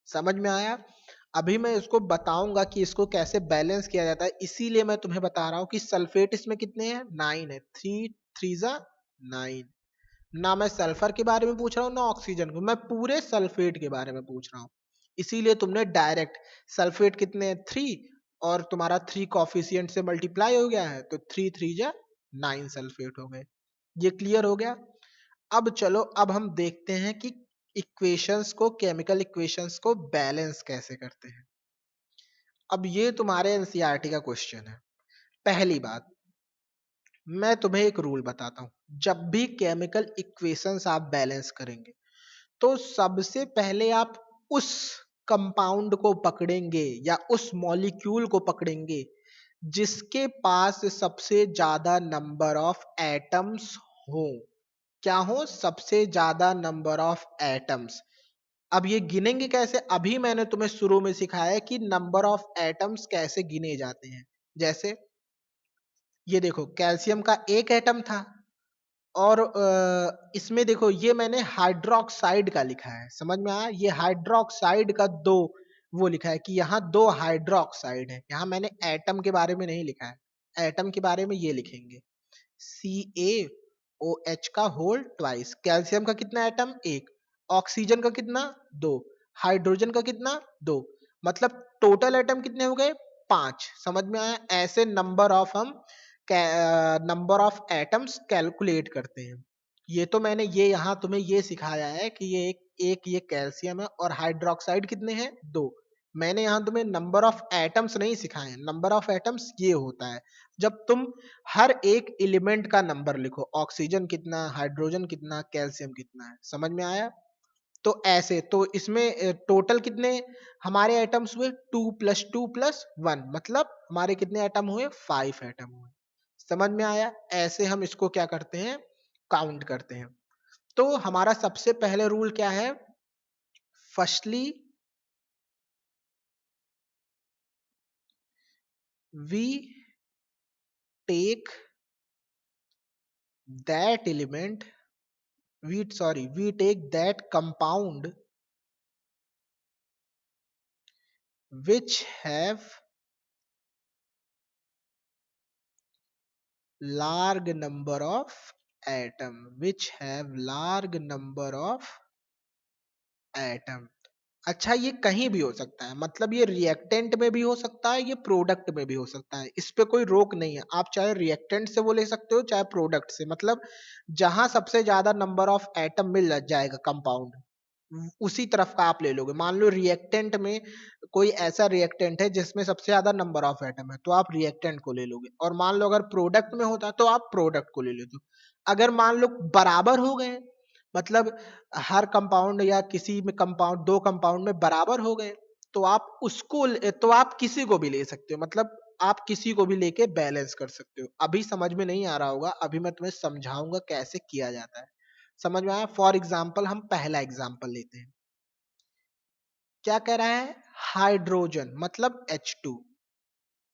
समझ में आया? अभी मैं इसको बताऊंगा कि इसको कैसे बैलेंस किया जाता है, इसीलिए मैं तुम्हें बता रहा हूँ कि सल्फेट इसमें कितने हैं, 9 है, 3 3 जा 9। ना मैं सल्फर के बारे में पूछ रहा हूँ ना ऑक्सीजन को, मैं पूरे सल्फेट के बारे में पूछ रहा हूँ। इसीलिए तुमने डायरेक्ट सल्फेट कितने हैं 3, और तुम्हारा 3 कॉफिशिएंट से मल्टीप्लाई हो गया है तो 3 3 जा 9 सल्फेट हो गए। ये क्लियर हो गया? अब चलो, अब हम देखते हैं कि इक्वेशंस को, केमिकल इक्वेशंस को बैलेंस कैसे करते हैं। अब ये तुम्हारे एनसीईआरटी का क्वेश्चन है। पहली बात, मैं तुम्हें एक रूल बताता हूं, जब भी केमिकल इक्वेशंस आप बैलेंस करेंगे तो सबसे पहले आप उस कंपाउंड को पकड़ेंगे या उस मॉलिक्यूल को पकड़ेंगे जिसके पास सबसे ज्यादा नंबर ऑफ एटम्स हो। क्या हो? सबसे ज्यादा नंबर ऑफ एटम्स। अब ये गिनेंगे कैसे? अभी मैंने तुम्हें शुरू में सिखाया है कि नंबर ऑफ एटम्स कैसे गिने जाते हैं। जैसे ये देखो, कैल्शियम का एक एटम था, और इसमें देखो ये मैंने हाइड्रोक्साइड का लिखा है, समझ में आया? ये हाइड्रोक्साइड का दो वो लिखा है कि यहाँ दो हाइड्रोक्साइड है, यहाँ मैंने एटम के बारे में नहीं लिखा है। एटम के बारे में ये लिखेंगे, CaOH का होल ट्वाइस। कैल्शियम का कितना एटम? एक। ऑक्सीजन का कितना? दो। हाइड्रोजन का कितना? दो। मतलब टोटल एटम कितने हो गए? 5। समझ में आया? ऐसे नंबर ऑफ एटम्स कैलकुलेट करते हैं। ये तो मैंने ये यहाँ तुम्हें ये सिखाया है कि ये एक ये कैल्शियम है, और हाइड्रोक्साइड कितने हैं? दो। मैंने यहाँ तुम्हें नंबर ऑफ एटम्स नहीं सिखाए हैं। नंबर ऑफ एटम्स ये होता है जब तुम हर एक एलिमेंट का नंबर लिखो, ऑक्सीजन कितना, हाइड्रोजन कितना, कैल्शियम कितना है। समझ में आया? तो ऐसे तो इसमें टोटल कितने हमारे एटम्स हुए? 2 + 2 + 1, मतलब हमारे कितने एटम हुए? 5 एटम हुए। समझ में आया? ऐसे हम इसको क्या करते हैं? काउंट करते हैं। तो हमारा सबसे पहले रूल क्या है? Firstly we take that element we take that compound which have large number of atom। अच्छा, ये कहीं भी हो सकता है, मतलब ये रिएक्टेंट में भी हो सकता है, ये प्रोडक्ट में भी हो सकता है, इस पे कोई रोक नहीं है। आप चाहे रिएक्टेंट से वो ले सकते हो, चाहे प्रोडक्ट से, मतलब जहां सबसे ज्यादा नंबर ऑफ एटम मिल जाएगा कंपाउंड, उसी तरफ का आप ले लोगे। मान लो रिएक्टेंट में कोई ऐसा रिएक्टेंट है जिसमें सबसे ज्यादा नंबर ऑफ एटम है, तो आप रिएक्टेंट को ले लोगे। और मान लो अगर प्रोडक्ट में होता तो आप प्रोडक्ट को ले लेते हो। अगर मान लो बराबर हो गए, मतलब हर कंपाउंड या किसी में कंपाउंड, दो कंपाउंड में बराबर हो गए, तो आप उसको तो आप किसी को भी ले सकते हो, मतलब आप किसी को भी लेके बैलेंस कर सकते हो। अभी समझ में नहीं आ रहा होगा, अभी मैं तुम्हें समझाऊंगा कैसे किया जाता है। समझ में आया? फॉर एग्जाम्पल, हम पहला एग्जाम्पल लेते हैं। क्या कह रहा है? हाइड्रोजन मतलब H2।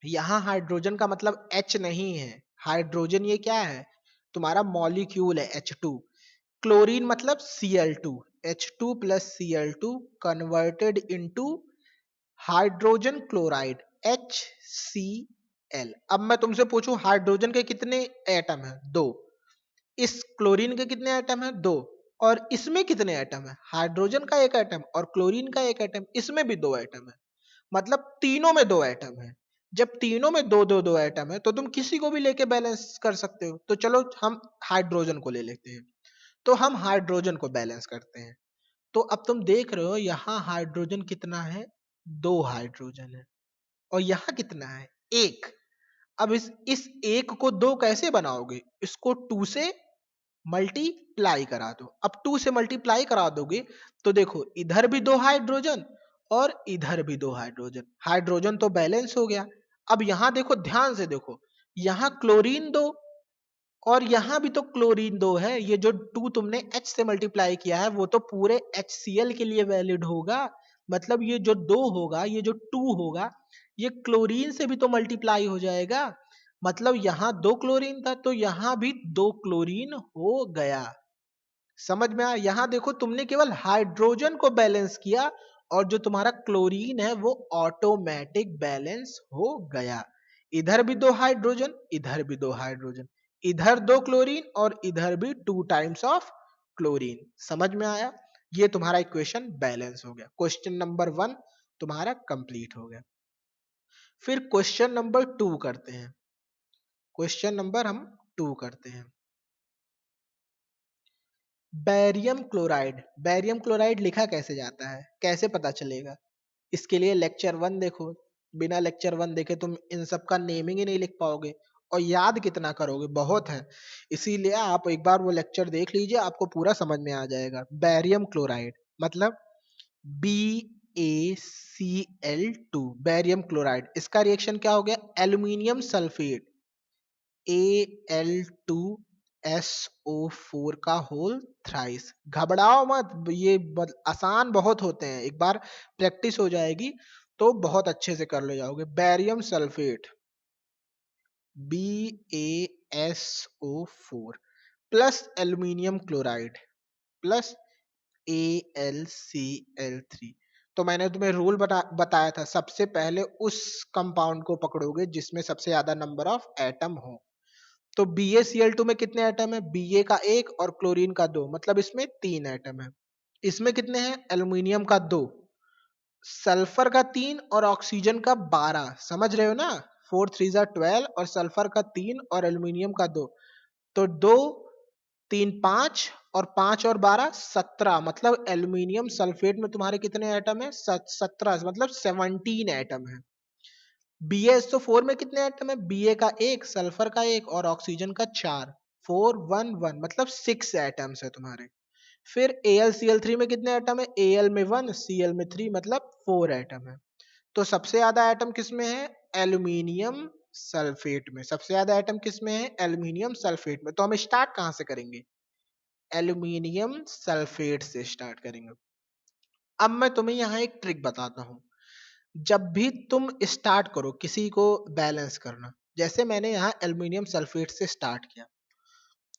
यहाँ हाइड्रोजन का मतलब H नहीं है, हाइड्रोजन ये क्या है? तुम्हारा मॉलिक्यूल है H2। क्लोरीन मतलब Cl2। H2 + Cl2 converted into hydrogen chloride HCl। अब मैं तुमसे पूछूं हाइड्रोजन के कितने एटम है? दो। इस क्लोरीन के कितने एटम है? दो। और इसमें कितने एटम है? हाइड्रोजन का एक एटम और क्लोरीन का एक एटम, इसमें भी दो एटम है, मतलब तीनों में दो एटम है। जब तीनों में दो दो दो एटम है तो तुम किसी को भी लेके बैलेंस कर सकते हो। तो चलो हम हाइड्रोजन को ले लेते हैं, तो हम हाइड्रोजन को बैलेंस करते हैं। तो अब तुम देख रहे हो यहाँ हाइड्रोजन कितना है? दो हाइड्रोजन है। और यहाँ कितना है? एक। अब इस एक को दो कैसे बनाओगे? इसको टू से मल्टीप्लाई करा दो। अब टू से मल्टीप्लाई करा दोगे तो देखो इधर भी दो हाइड्रोजन और इधर भी दो हाइड्रोजन, हाइड्रोजन तो बैलेंस हो गया। अब यहां देखो, ध्यान से देखो, यहां क्लोरीन दो और यहां भी तो क्लोरीन 2 है, ये जो 2 तुमने H से मल्टीप्लाई किया है वो तो पूरे HCl के लिए वैलिड होगा। मतलब ये जो 2 होगा, ये जो 2 होगा, ये क्लोरीन से भी तो मल्टीप्लाई हो जाएगा। मतलब यहाँ 2 क्लोरीन था तो यहाँ भी 2 क्लोरीन हो गया। समझ में आया? यहां देखो तुमने केवल हाइड्रोजन को बैलेंस किया और जो तुम्हारा क्लोरीन है वो ऑटोमेटिक बैलेंस हो गया। इधर भी 2 हाइड्रोजन, इधर भी 2 हाइड्रोजन, इधर 2 क्लोरीन और इधर भी 2 टाइम्स ऑफ क्लोरीन। समझ में आया? ये तुम्हारा इक्वेशन बैलेंस हो गया। क्वेश्चन नंबर 1 तुम्हारा कंप्लीट हो गया। फिर क्वेश्चन नंबर 2 करते हैं। क्वेश्चन नंबर हम 2 करते हैं। बैरियम क्लोराइड लिखा कैसे जाता है, कैसे पता चलेगा? इसके लिए लेक्चर 1 देखो। बिना लेक्चर 1 देखे तुम इन सब का नेमिंग ही नहीं लिख पाओगे और याद कितना करोगे, बहुत है। इसीलिए आप एक बार वो लेक्चर देख लीजिए, आपको पूरा समझ में आ जाएगा। बैरियम क्लोराइड मतलब BaCl2, बैरियम क्लोराइड। इसका रिएक्शन क्या हो गया? एल्यूमिनियम सल्फेट Al2SO4 का होल थ्राइस। घबराओ मत, ये आसान बहुत होते हैं, एक बार प्रैक्टिस हो जाएगी तो बहुत अच्छे से कर ले जाओगे। Barium sulphate BaSO4 plus aluminium chloride plus AlCl3। तो मैंने तुम्हें रूल बताया था, सबसे पहले उस कंपाउंड को पकड़ोगे जिसमें सबसे ज्यादा नंबर ऑफ एटम हो। तो BaCl2 में कितने एटम है? Ba का 1 और क्लोरीन का 2, मतलब इसमें 3 एटम है। इसमें कितने हैं? एल्यूमिनियम का 2, सल्फर का 3 और ऑक्सीजन का 12। समझ रहे हो ना? 4 3 12 और सल्फर का 3 और एल्यूमिनियम का 2। तो 2 3 5 और 5 और 12 17। मतलब एल्यूमिनियम सल्फेट में तुम्हारे कितने एटम है? 17, मतलब 17 एटम है। BaSO4 में कितने एटम है? Ba का 1, सल्फर का 1 और ऑक्सीजन का 4। 4 1 1, मतलब 6 एटम्स है तुम्हारे। फिर AlCl3 में कितने एटम है? Al में 1, Cl में 3, मतलब 4 एटम है। तो सबसे ज्यादा एटम किस में है? एल्यूमिनियम सल्फेट में। सबसे ज्यादा एटम किस में है? एल्यूमिनियम सल्फेट में। तो हम स्टार्ट कहां से करेंगे? एल्यूमिनियम सल्फेट से स्टार्ट करेंगे। अब मैं तुम्हें यहाँ एक ट्रिक बताता हूँ। जब भी तुम स्टार्ट करो किसी को बैलेंस करना, जैसे मैंने यहाँ एल्युमिनियम सल्फेट से स्टार्ट किया,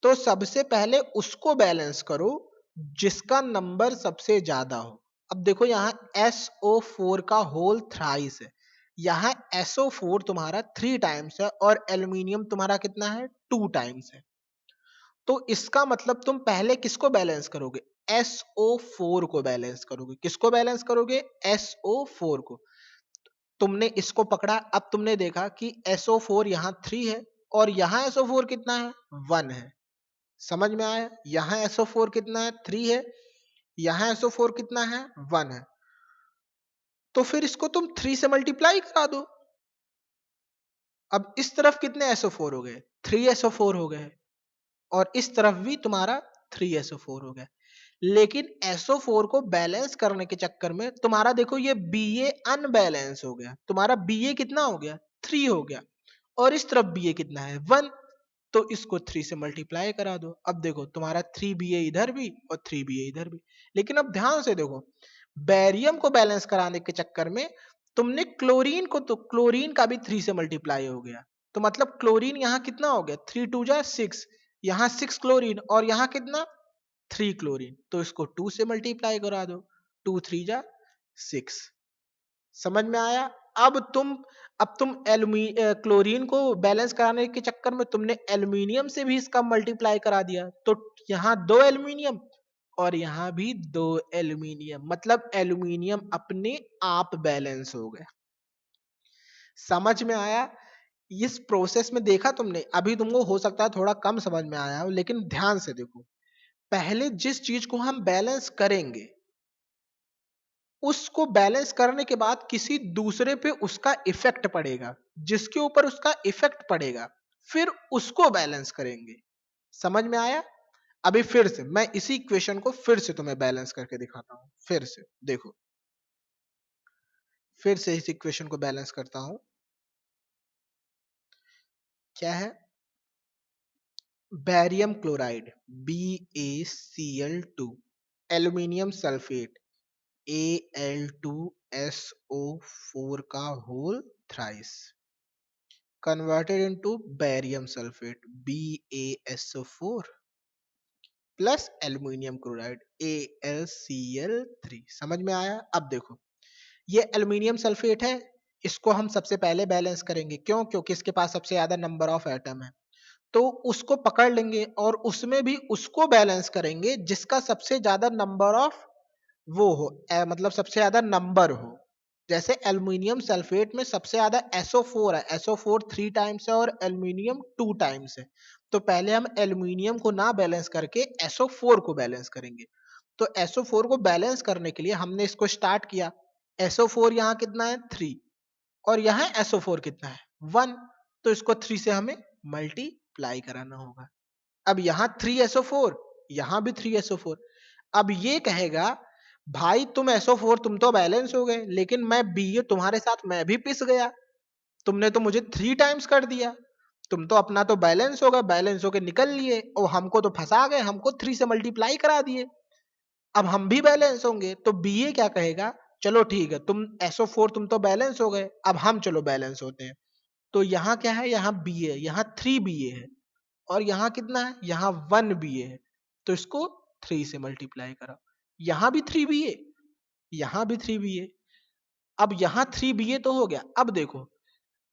तो सबसे पहले उसको बैलेंस करो जिसका नंबर सबसे ज्यादा हो। अब देखो यहाँ SO4 का होल थ्राइस है, यहाँ SO4 तुम्हारा 3 टाइम्स है और एल्युमिनियम तुम्हारा कितना है? 2 टाइम्स है। तो इसका मतलब तुम पहले किसको बैलेंस करोगे? SO4 को बैलेंस करोगे। किसको बैलेंस करोगे? SO4 को। तुमने इसको पकड़ा, अब तुमने देखा कि SO4 यहाँ 3 है और यहाँ SO4 कितना है? 1 है। समझ में आया? यहाँ SO4 कितना है? 3 है। यहाँ SO4 कितना है? 1 है। तो फिर इसको तुम 3 से मल्टीप्लाई करा दो। अब इस तरफ कितने SO4 हो गए? 3 SO4 हो गए और इस तरफ भी तुम्हारा 3 SO4 हो गया। लेकिन SO4 को बैलेंस करने के चक्कर में तुम्हारा देखो ये Ba अनबैलेंस हो गया। तुम्हारा Ba कितना हो गया? 3 हो गया और इस तरफ Ba कितना है? 1। तो इसको 3 से मल्टीप्लाई करा दो। अब देखो तुम्हारा 3Ba इधर भी और 3Ba इधर भी। लेकिन अब ध्यान से देखो, बैरियम को बैलेंस कराने के चक्कर में तुमने क्लोरीन को, तो क्लोरीन का भी 3 से मल्टीप्लाई हो गया। तो मतलब क्लोरीन यहाँ कितना हो गया? 3 2 जा 6, यहाँ 6 क्लोरीन और यहाँ कितना? 3 क्लोरीन। तो इसको 2 से मल्टीप्लाई करा दो, 2 3 जा 6। समझ में आया? अब तुम क्लोरीन को बैलेंस कराने के चक्कर में तुमने एल्यूमिनियम से भी इसका मल्टीप्लाई करा दिया, तो यहाँ 2 एल्यूमिनियम और यहाँ भी 2 एल्यूमिनियम, मतलब एल्यूमिनियम अपने आप बैलेंस हो गया। समझ में आया? इस प्रोसेस में देखा तुमने? अभी तुमको हो सकता है थोड़ा कम समझ में आया हो, लेकिन ध्यान से देखो, पहले जिस चीज को हम बैलेंस करेंगे उसको बैलेंस करने के बाद किसी दूसरे पे उसका इफेक्ट पड़ेगा, जिसके ऊपर उसका इफेक्ट पड़ेगा फिर उसको बैलेंस करेंगे। समझ में आया? अभी फिर से मैं इसी इक्वेशन को फिर से तुम्हें बैलेंस करके दिखाता हूं। फिर से देखो, फिर से इस इक्वेशन को बैलेंस करता हूं। क्या है? Barium chloride BaCl2, aluminium sulphate Al2SO4 का whole thrice converted into barium sulphate BaSO4 plus aluminium chloride AlCl3। समझ में आया? अब देखो, ये एल्यूमिनियम सल्फेट है, इसको हम सबसे पहले बैलेंस करेंगे। क्यों? क्योंकि इसके पास सबसे ज्यादा नंबर ऑफ एटम है। तो उसको पकड़ लेंगे और उसमें भी उसको बैलेंस करेंगे जिसका सबसे ज्यादा नंबर ऑफ वो हो, मतलब सबसे ज्यादा नंबर हो। जैसे एल्युमिनियम सल्फेट में सबसे ज्यादा SO4 है, SO4 3 टाइम्स है और एल्युमिनियम 2 टाइम्स है। तो पहले हम एल्युमिनियम को ना बैलेंस करके SO4 को बैलेंस करेंगे। तो SO4 को बैलेंस करने के लिए हमने इसको स्टार्ट किया। SO4 यहाँ कितना है? 3, और यहाँ SO4 कितना है? 1। तो इसको 3 से हमें मल्टीप्लाई कराना होगा। अब यहाँ 3SO4, यहाँ भी 3SO4। अब ये कहेगा भाई तुम SO4 तुम तो बैलेंस हो गए, लेकिन मैं Ba तुम्हारे साथ मैं भी पिस गया, तुमने तो मुझे 3 टाइम्स कर दिया। तुम तो अपना तो बैलेंस हो गए, बैलेंस होके निकल लिए और हमको तो फंसा गए, हमको 3 से मल्टीप्लाई करा दिए। अब हम भी बैलेंस होंगे तो Ba क्या कहेगा? चलो ठीक है, तुम SO4 तुम तो बैलेंस हो गए, अब हम चलो बैलेंस होते हैं। तो यहाँ क्या है? यहाँ Ba, यहाँ 3Ba है, और यहाँ कितना है? यहाँ 1Ba है। तो इसको 3 से मल्टीप्लाई करो। यहाँ भी 3Ba, यहाँ भी 3Ba। अब यहाँ 3Ba तो हो गया। अब देखो,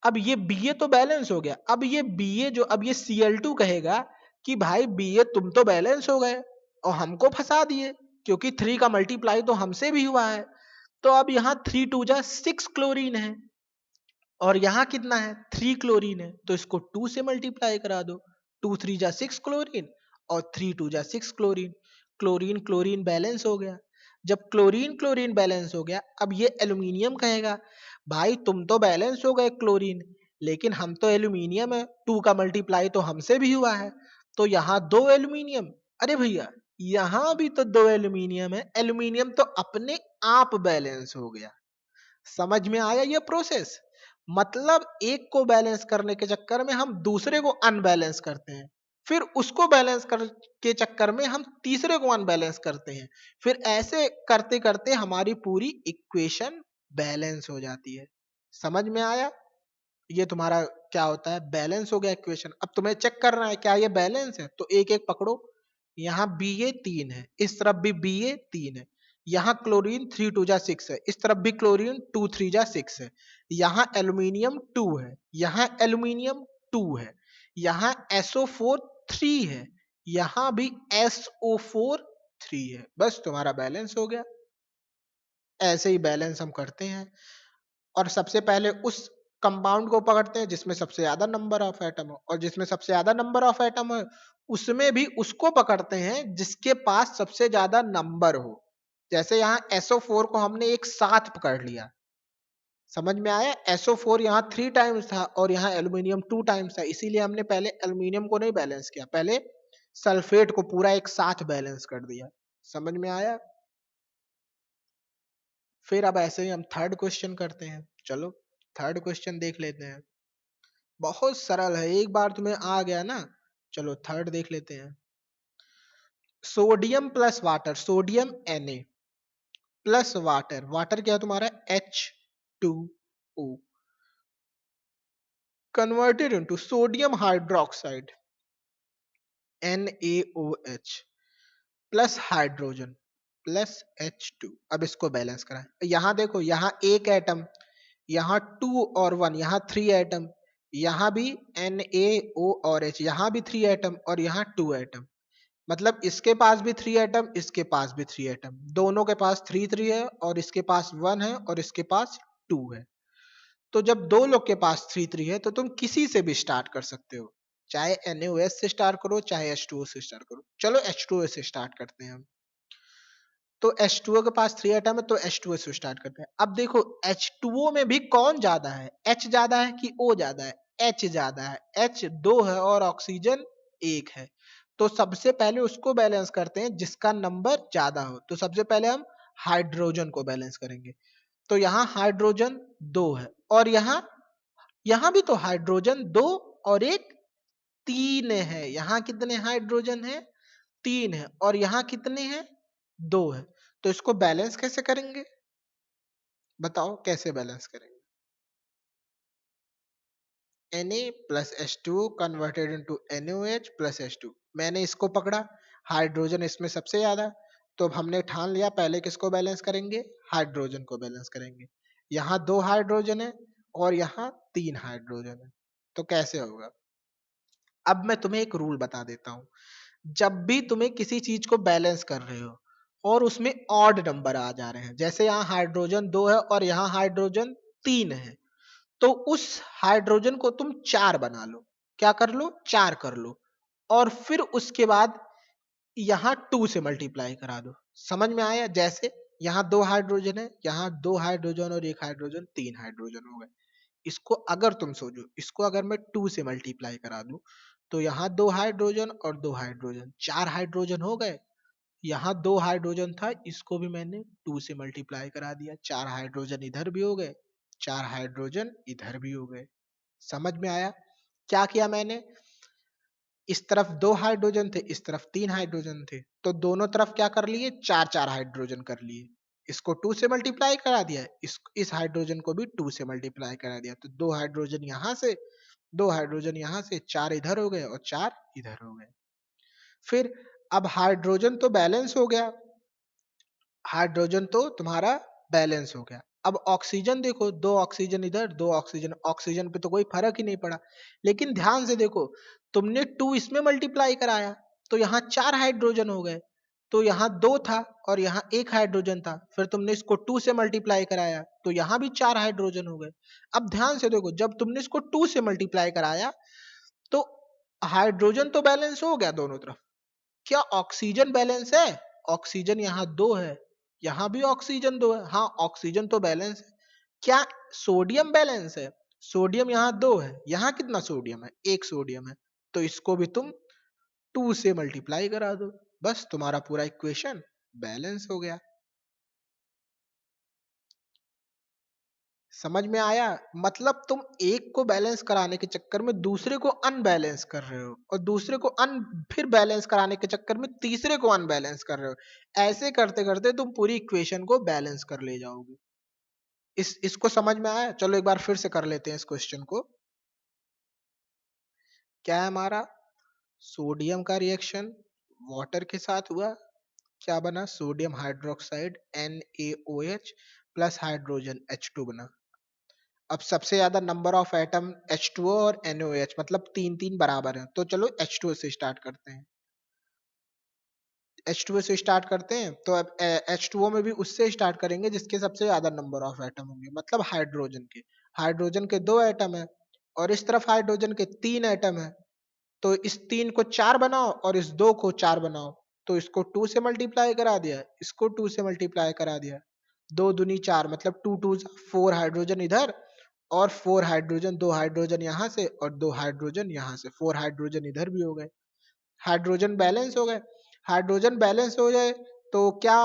अब ये Ba तो बैलेंस हो गया। अब ये Ba जो, अब ये Cl2 कहेगा कि भाई Ba तुम तो बैलेंस हो गए और हमको फंसा दिए, क्योंकि 3 का मल्टीप्लाई तो हमसे भी हुआ है। तो अब यहाँ 3 2 जा 6 क्लोरीन है, और यहाँ कितना है? 3 क्लोरीन है। तो इसको 2 से मल्टीप्लाई करा दो। 2 3 जा 6 क्लोरीन और 3 2 जा 6 क्लोरीन। क्लोरीन क्लोरीन बैलेंस हो गया। जब क्लोरीन क्लोरीन बैलेंस हो गया, अब ये एल्यूमिनियम कहेगा भाई तुम तो बैलेंस हो गए क्लोरीन, लेकिन हम तो एल्यूमिनियम है, 2 का मल्टीप्लाई तो हमसे भी हुआ है। तो यहाँ 2 एल्यूमिनियम। अरे भैया, यहाँ भी तो 2 एल्यूमिनियम है, एल्यूमिनियम तो अपने आप बैलेंस हो गया। समझ में आया ये प्रोसेस? मतलब एक को बैलेंस करने के चक्कर में हम दूसरे को अनबैलेंस करते हैं, फिर उसको बैलेंस कर के चक्कर में हम तीसरे को अनबैलेंस करते हैं, फिर ऐसे करते करते हमारी पूरी इक्वेशन बैलेंस हो जाती है। समझ में आया? ये तुम्हारा क्या होता है? बैलेंस हो गया इक्वेशन। अब तुम्हें चेक करना है क्या ये बैलेंस है, तो एक एक पकड़ो। यहाँ Ba 3 है, इस तरफ भी Ba 3 है। यहाँ क्लोरीन 3 2 जा 6 है, इस तरफ भी क्लोरीन 2 3 जा 6 है। यहाँ एल्यूमिनियम 2 है, यहाँ एल्यूमिनियम 2 है, यहाँ SO4 3 है, यहाँ भी SO4 3 है। बस तुम्हारा बैलेंस हो गया। ऐसे ही बैलेंस हम करते हैं, और सबसे पहले उस कंपाउंड को पकड़ते हैं जिसमें सबसे ज्यादा नंबर ऑफ एटम हो, और जिसमें सबसे ज्यादा नंबर ऑफ एटम है उसमें भी उसको पकड़ते हैं जिसके पास सबसे ज्यादा नंबर हो। जैसे यहाँ SO4 को हमने एक साथ पकड़ लिया। समझ में आया? SO4 यहाँ 3 टाइम्स था और यहाँ एल्यूमिनियम 2 टाइम्स था, इसीलिए हमने पहले एल्यूमिनियम को नहीं बैलेंस किया, पहले सल्फेट को पूरा एक साथ बैलेंस कर दिया। समझ में आया? फिर अब ऐसे ही हम थर्ड क्वेश्चन करते हैं। चलो थर्ड क्वेश्चन देख लेते हैं। बहुत सरल है, एक बार तुम्हें आ गया ना। चलो थर्ड देख लेते हैं। Sodium plus water, sodium Na plus water, water क्या है तुम्हारा? H2O converted into sodium hydroxide NaOH plus hydrogen plus H2। अब इसको बैलेंस कराएं। यहाँ देखो, यहाँ एक एटम, यहाँ 2 और 1, यहाँ 3 एटम, यहाँ भी NaO और H, यहाँ भी 3 एटम और यहाँ 2 एटम। मतलब इसके पास भी 3 एटम, इसके पास भी 3 एटम, दोनों के पास 3 3 है, और इसके पास 1 है और इसके पास 2 है। तो जब दो लोग के पास 3 3 है तो तुम किसी से भी स्टार्ट कर सकते हो, चाहे NaOH से स्टार्ट करो चाहे H2O से स्टार्ट करो। चलो H2O से स्टार्ट करते हैं हम। तो H2O के पास 3 एटम है तो H2O से स्टार्ट करते हैं। अब देखो H2O में भी कौन ज्यादा है? H ज्यादा है कि O ज्यादा है? H ज्यादा है। H 2 है और ऑक्सीजन 1 है। तो सबसे पहले उसको बैलेंस करते हैं जिसका नंबर ज्यादा हो। तो सबसे पहले हम हाइड्रोजन को बैलेंस करेंगे। तो यहाँ हाइड्रोजन 2 है, और यहाँ यहाँ भी तो हाइड्रोजन 2 और एक 3 है, यहाँ कितने हाइड्रोजन है? 3 है, और यहाँ कितने हैं? 2 है। तो इसको बैलेंस कैसे करेंगे? बताओ कैसे बैलेंस करेंगे? Na plus H2 converted into NaOH plus H2। मैंने इसको पकड़ा, हाइड्रोजन इसमें सबसे ज्यादा, तो अब हमने ठान लिया पहले किसको बैलेंस करेंगे? हाइड्रोजन को बैलेंस करेंगे। यहाँ 2 हाइड्रोजन है और यहाँ 3 हाइड्रोजन है, तो कैसे होगा? अब मैं तुम्हें एक रूल बता देता हूँ। जब भी तुम्हें किसी चीज को बैलेंस कर रहे हो और उसमें ऑड नंबर आ जा रहे हैं, जैसे यहाँ हाइड्रोजन 2 है और यहाँ हाइड्रोजन 3 है, तो उस हाइड्रोजन को तुम 4 बना लो। क्या कर लो? 4 कर लो, और फिर उसके बाद यहाँ 2 से मल्टीप्लाई करा दो। समझ में आया? जैसे यहाँ 2 हाइड्रोजन है, यहाँ 2 हाइड्रोजन और 1 हाइड्रोजन, 3 हाइड्रोजन हो गए। इसको अगर तुम सोचो, इसको अगर मैं 2 से मल्टीप्लाई करा दूं, तो यहाँ 2 हाइड्रोजन और 2 हाइड्रोजन, 4 हाइड्रोजन हो गए। यहाँ 2 हाइड्रोजन था, इसको भी मैंने 2 से मल्टीप्लाई करा दिया, 4 हाइड्रोजन इधर भी हो गए, 4 हाइड्रोजन इधर भी हो गए। समझ में आया? क्या किया मैंने? इस तरफ 2 हाइड्रोजन थे, इस तरफ 3 हाइड्रोजन थे, तो दोनों तरफ क्या कर लिए? 4-4 हाइड्रोजन कर लिए। इसको 2 से मल्टीप्लाई करा दिया, इस हाइड्रोजन को भी 2 से मल्टीप्लाई करा दिया, तो 2 हाइड्रोजन यहाँ से, 2 हाइड्रोजन यहाँ से, 4 इधर हो गए और 4 इधर हो गए। फिर अब हाइड्रोजन तो बैलेंस हो गया, हाइड्रोजन तो तुम्हारा बैलेंस हो गया। अब ऑक्सीजन देखो, 2 ऑक्सीजन इधर, 2 ऑक्सीजन, ऑक्सीजन पे तो कोई फर्क ही नहीं पड़ा। लेकिन ध्यान से देखो, तुमने 2 इसमें मल्टीप्लाई कराया, तो यहाँ 4 हाइड्रोजन हो गए। तो यहाँ 2 था और यहाँ 1 हाइड्रोजन था, फिर तुमने इसको 2 से मल्टीप्लाई कराया, तो यहाँ भी 4 हाइड्रोजन हो गए। अब ध्यान से देखो, जब तुमने इसको 2 से मल्टीप्लाई कराया, तो हाइड्रोजन तो बैलेंस हो गया दोनों तरफ। क्या ऑक्सीजन बैलेंस है? ऑक्सीजन यहाँ 2 है, यहाँ भी ऑक्सीजन 2 है। हाँ, ऑक्सीजन तो बैलेंस है। क्या सोडियम बैलेंस है? सोडियम यहाँ 2 है, यहाँ कितना सोडियम है? 1 सोडियम है, तो इसको भी तुम 2 से मल्टीप्लाई करा दो, बस तुम्हारा पूरा इक्वेशन बैलेंस हो गया। समझ में आया? मतलब तुम एक को बैलेंस कराने के चक्कर में दूसरे को अनबैलेंस कर रहे हो, और दूसरे को फिर बैलेंस कराने के चक्कर में तीसरे को अनबैलेंस कर रहे हो। ऐसे करते करते तुम पूरी इक्वेशन को बैलेंस कर ले जाओगे। इसको समझ में आया? चलो एक बार फिर से कर लेते हैं इस क्वेश्चन को। क्या है हमारा? सोडियम का रिएक्शन वाटर के साथ हुआ, क्या बना? Sodium hydroxide NaOH plus hydrogen H2 बना। अब सबसे ज्यादा नंबर ऑफ एटम H2O और NaOH, मतलब 3-3 बराबर है, तो चलो H2O से स्टार्ट करते हैं। H2O से स्टार्ट करते हैं, तो अब H2O में भी उससे स्टार्ट करेंगे जिसके सबसे ज्यादा नंबर ऑफ एटम होंगे, मतलब हाइड्रोजन के। हाइड्रोजन के 2 एटम है और इस तरफ हाइड्रोजन के 3 एटम है, तो इस 3 को 4 बनाओ और इस 2 को 4 बनाओ, तो इसको 2 से मल्टीप्लाई करा दिया, इसको 2 से मल्टीप्लाई करा दिया, 2 दूनी 4, मतलब 2 2 4 हाइड्रोजन इधर और 4 हाइड्रोजन, 2 हाइड्रोजन यहाँ से और 2 हाइड्रोजन यहाँ से, 4 हाइड्रोजन इधर भी हो गए। हाइड्रोजन बैलेंस हो गए। हाइड्रोजन बैलेंस हो जाए तो क्या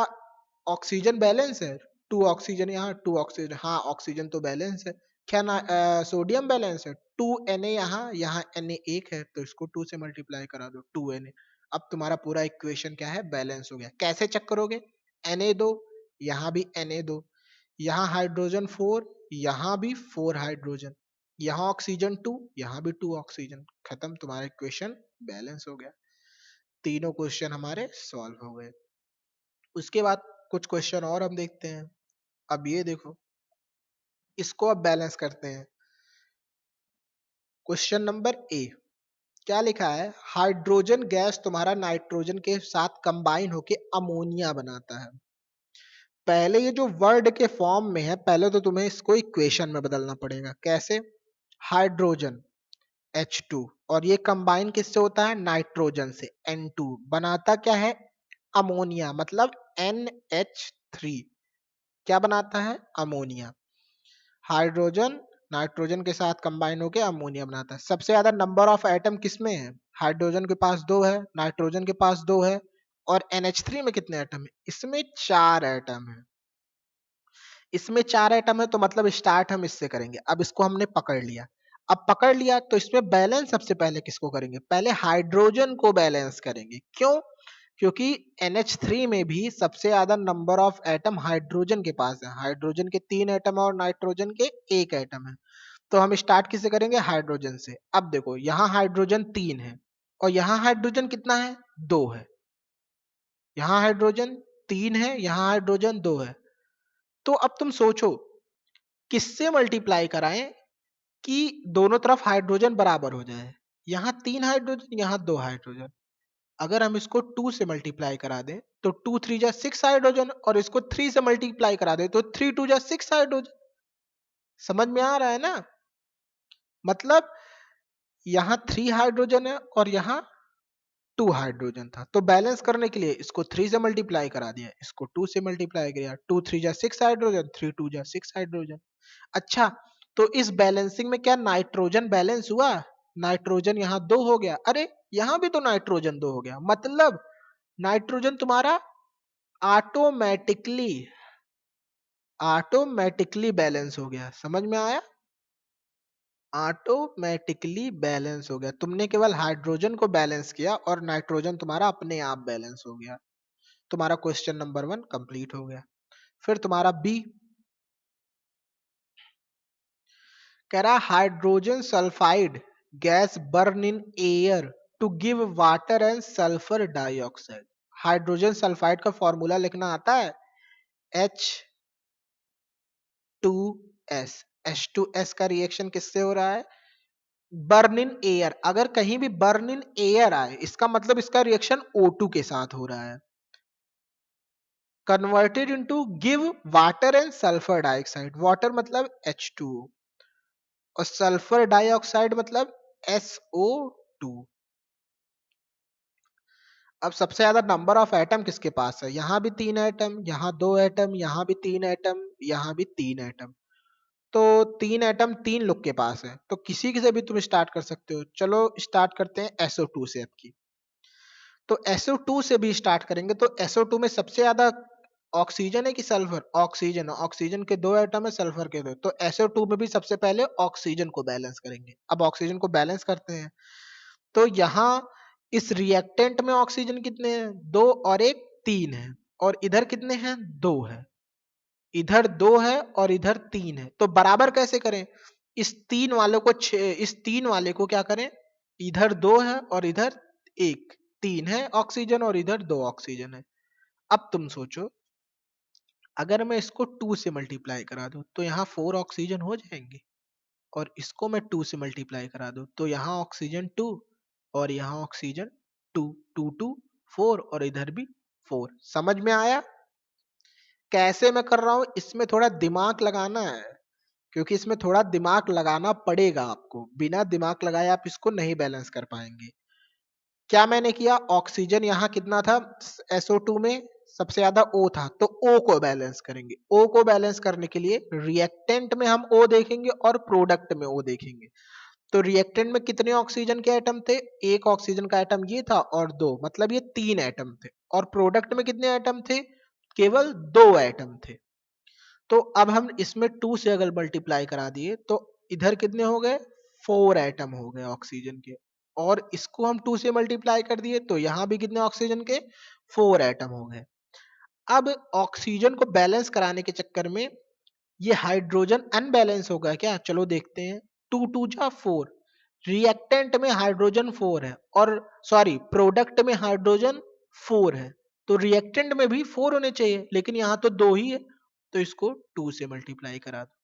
ऑक्सीजन बैलेंस है? 2 ऑक्सीजन यहाँ, 2 ऑक्सीजन, हाँ ऑक्सीजन तो बैलेंस है। क्या ना सोडियम बैलेंस है? 2 Na यहाँ, यहाँ Na 1 है, तो इसको 2 से मल्टीप्लाई करा दो, 2 Na। अब तुम्हारा पूरा इक्वेशन क्या है? बैलेंस हो गया। कैसे चेक करोगे? Na 2, यहाँ भी Na 2, यहाँ हाइड्रोजन 4, यहाँ भी 4 हाइड्रोजन, यहाँ ऑक्सीजन 2, यहाँ भी 2 ऑक्सीजन, खत्म, तुम्हारा इक्वेशन बैलेंस हो गया। तीनों क्वेश्चन हमारे सॉल्व हो गए। उसके बाद कुछ क्वेश्चन और हम देखते हैं। अब ये देखो, इसको अब बैलेंस करते हैं। क्वेश्चन नंबर ए, क्या लिखा है? हाइड्रोजन गैस तुम्हारा नाइट्रोजन के साथ कंबाइन होके अमोनिया बनाता है। पहले ये जो वर्ड के फॉर्म में है, पहले तो तुम्हें इसको इक्वेशन में बदलना पड़ेगा। कैसे? हाइड्रोजन H2 और ये कंबाइन किससे होता है? नाइट्रोजन से, N2 बनाता क्या है? अमोनिया, मतलब NH3। क्या बनाता है? अमोनिया। हाइड्रोजन नाइट्रोजन के साथ कंबाइन होकर अमोनिया बनाता है। सबसे ज्यादा नंबर ऑफ एटम किसमें है? हाइड्रोजन के पास 2 है, नाइट्रोजन के पास 2 है, और NH3 में कितने एटम है? इसमें 4 एटम है। इसमें 4 एटम है, तो मतलब स्टार्ट हम इससे करेंगे। अब इसको हमने पकड़ लिया। अब पकड़ लिया तो इसमें बैलेंस सबसे पहले किसको करेंगे? पहले हाइड्रोजन को बैलेंस करेंगे। क्यों? क्योंकि NH3 में भी सबसे ज्यादा नंबर ऑफ एटम हाइड्रोजन के पास है। हाइड्रोजन के 3 एटम है और नाइट्रोजन के 1 एटम है। तो हम स्टार्ट किससे करेंगे? हाइड्रोजन से। अब देखो यहाँ हाइड्रोजन 3 है और यहाँ हाइड्रोजन कितना है? 2 है। यहाँ हाइड्रोजन 3 है, यहाँ हाइड्रोजन 2 है। तो अब तुम सोचो किससे मल्टीप्लाई कराएं कि दोनों तरफ हाइड्रोजन बराबर हो जाए। यहाँ 3 हाइड्रोजन, यहाँ 2 हाइड्रोजन। अगर हम इसको 2 से मल्टीप्लाई करा दें तो 2 3 जा 6 हाइड्रोजन, और इसको 3 से मल्टीप्लाई करा दें तो 3 2 जा 6 हाइड्रोजन। समझ में आ रहा है ना? मतलब यहाँ 3 हाइड्रोजन है और यहाँ 2 हाइड्रोजन था, तो बैलेंस करने के लिए इसको 3 से मल्टीप्लाई करा दिया, इसको 2 से मल्टीप्लाई किया। 2 3 जा 6 हाइड्रोजन, 3 2 जा 6 हाइड्रोजन। अच्छा, तो इस बैलेंसिंग में क्या नाइट्रोजन बैलेंस हुआ? नाइट्रोजन यहाँ 2 हो गया। अरे यहाँ भी तो नाइट्रोजन 2 हो गया, मतलब नाइट्रोजन तुम्हारा ऑटोमेटिकली ऑटोमेटिकली बैलेंस हो गया। समझ में आया? ऑटोमेटिकली बैलेंस हो गया। तुमने केवल हाइड्रोजन को बैलेंस किया और नाइट्रोजन तुम्हारा अपने आप बैलेंस हो गया। तुम्हारा क्वेश्चन नंबर 1 कंप्लीट हो गया। फिर तुम्हारा बी कह रहा hydrogen sulphide gas burn in air to give water and sulphur dioxide. Hydrogen sulphide का फॉर्मूला लिखना आता है? H2S। H2S का रिएक्शन किससे हो रहा है? Burn in air. अगर कहीं भी बर्न इन एयर आए इसका मतलब इसका रिएक्शन O2 के साथ हो रहा है। Converted into give water and sulphur dioxide. Water मतलब H2O और सल्फर डाइऑक्साइड मतलब SO2। अब सबसे ज्यादा नंबर ऑफ एटम किसके पास है? यहाँ भी 3 एटम, यहाँ 2 एटम, यहाँ भी 3 एटम, यहाँ भी 3 एटम। तो 3 एटम 3 लोग के पास है, तो किसी से भी तुम स्टार्ट कर सकते हो। चलो स्टार्ट करते हैं SO2 से। आपकी तो SO2 से भी स्टार्ट करेंगे तो SO2 में सबसे ज्यादा ऑक्सीजन है कि सल्फर? ऑक्सीजन। ऑक्सीजन के 2 एटम है, सल्फर के 2। तो SO2 में भी सबसे पहले ऑक्सीजन को बैलेंस करेंगे। अब ऑक्सीजन को बैलेंस करते हैं तो यहाँ इस रिएक्टेंट में ऑक्सीजन कितने हैं? 2 और 1 3 है, और इधर कितने हैं? 2 है। इधर 2 है और इधर 3 है, तो बराबर कैसे करें? इस 3 वाले को क्या करें? इधर 2 है और इधर 1, 3 है ऑक्सीजन और इधर 2 ऑक्सीजन है। अब तुम सोचो अगर मैं इसको 2 से मल्टीप्लाई करा दूं तो यहाँ 4 ऑक्सीजन हो जाएंगे, और इसको मैं 2 से मल्टीप्लाई करा दूं तो यहाँ ऑक्सीजन 2 और यहाँ ऑक्सीजन 2, 2 2 4 और इधर भी 4। समझ में आया कैसे मैं कर रहा हूं? इसमें थोड़ा दिमाग लगाना है, क्योंकि इसमें थोड़ा दिमाग लगाना पड़ेगा आपको। बिना दिमाग लगाए आप इसको नहीं बैलेंस कर पाएंगे। क्या मैंने किया? ऑक्सीजन यहाँ कितना था? SO2 में सबसे ज्यादा O था, तो O को बैलेंस करेंगे। O को बैलेंस करने के लिए रिएक्टेंट में हम O देखेंगे और प्रोडक्ट में O देखेंगे। तो रिएक्टेंट में कितने ऑक्सीजन के एटम थे? 1 ऑक्सीजन का एटम ये था और 2, मतलब ये 3 एटम थे। और प्रोडक्ट में कितने एटम थे? केवल 2 एटम थे। तो अब हम इसमें 2 से अगर मल्टीप्लाई करा दिए तो इधर कितने हो गए? 4 एटम हो गए ऑक्सीजन के। और इसको हम 2 से मल्टीप्लाई कर दिए तो यहाँ भी कितने ऑक्सीजन के? 4 एटम हो गए। अब ऑक्सीजन को बैलेंस कराने के चक्कर में ये हाइड्रोजन अनबैलेंस हो गया क्या? चलो देखते हैं। 2 2 जा 4। रिएक्टेंट में हाइड्रोजन 4 है, और सॉरी प्रोडक्ट में हाइड्रोजन 4 है, तो रिएक्टेंट में भी 4 होने चाहिए, लेकिन यहाँ तो 2 ही है। तो इसको 2 से मल्टीप्लाई करा दो।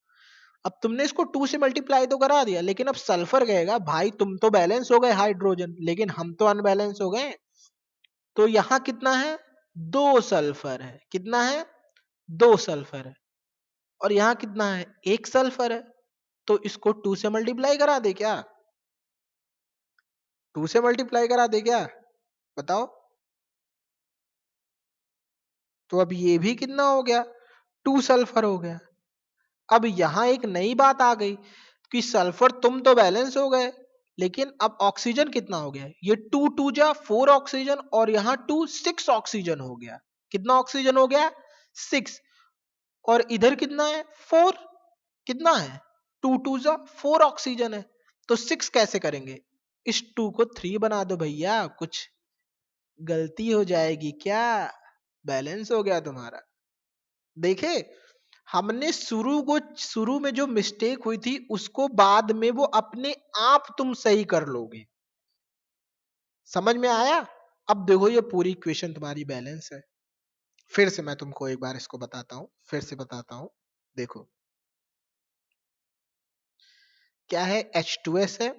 अब तुमने इसको 2 से मल्टीप्लाई तो करा दिया, लेकिन अब सल्फर कहेगा भाई तुम तो बैलेंस हो गए हाइड्रोजन, लेकिन हम तो अनबैलेंस हो गए। तो यहाँ कितना है? 2 सल्फर है। कितना है? 2 सल्फर है। और यहाँ कितना है? 1 सल्फर है। तो इसको 2 से मल्टीप्लाई करा दे क्या? 2 से मल्टीप्लाई करा दे क्या? बताओ। तो अब ये भी कितना हो गया? 2 सल्फर हो गया। अब यहां एक नई बात आ गई कि सल्फर तुम तो बैलेंस हो गए, लेकिन अब ऑक्सीजन कितना हो गया? ये 2 2 जा 4 ऑक्सीजन, और यहाँ 2 6 ऑक्सीजन हो गया। कितना ऑक्सीजन हो गया? 6। और इधर कितना है? 4। कितना है? 2 2 जा 4 ऑक्सीजन है। तो 6 कैसे करेंगे? इस 2 को 3 बना दो भैया, कुछ गलती हो जाएगी क्या? बैलेंस हो गया तुम्हारा। देखे, हमने शुरू में जो मिस्टेक हुई थी उसको बाद में वो अपने आप तुम सही कर लोगे। समझ में आया? अब देखो ये पूरी इक्वेशन तुम्हारी बैलेंस है। फिर से मैं तुमको एक बार इसको बताता हूं, फिर से बताता हूं। देखो क्या है, H2S है,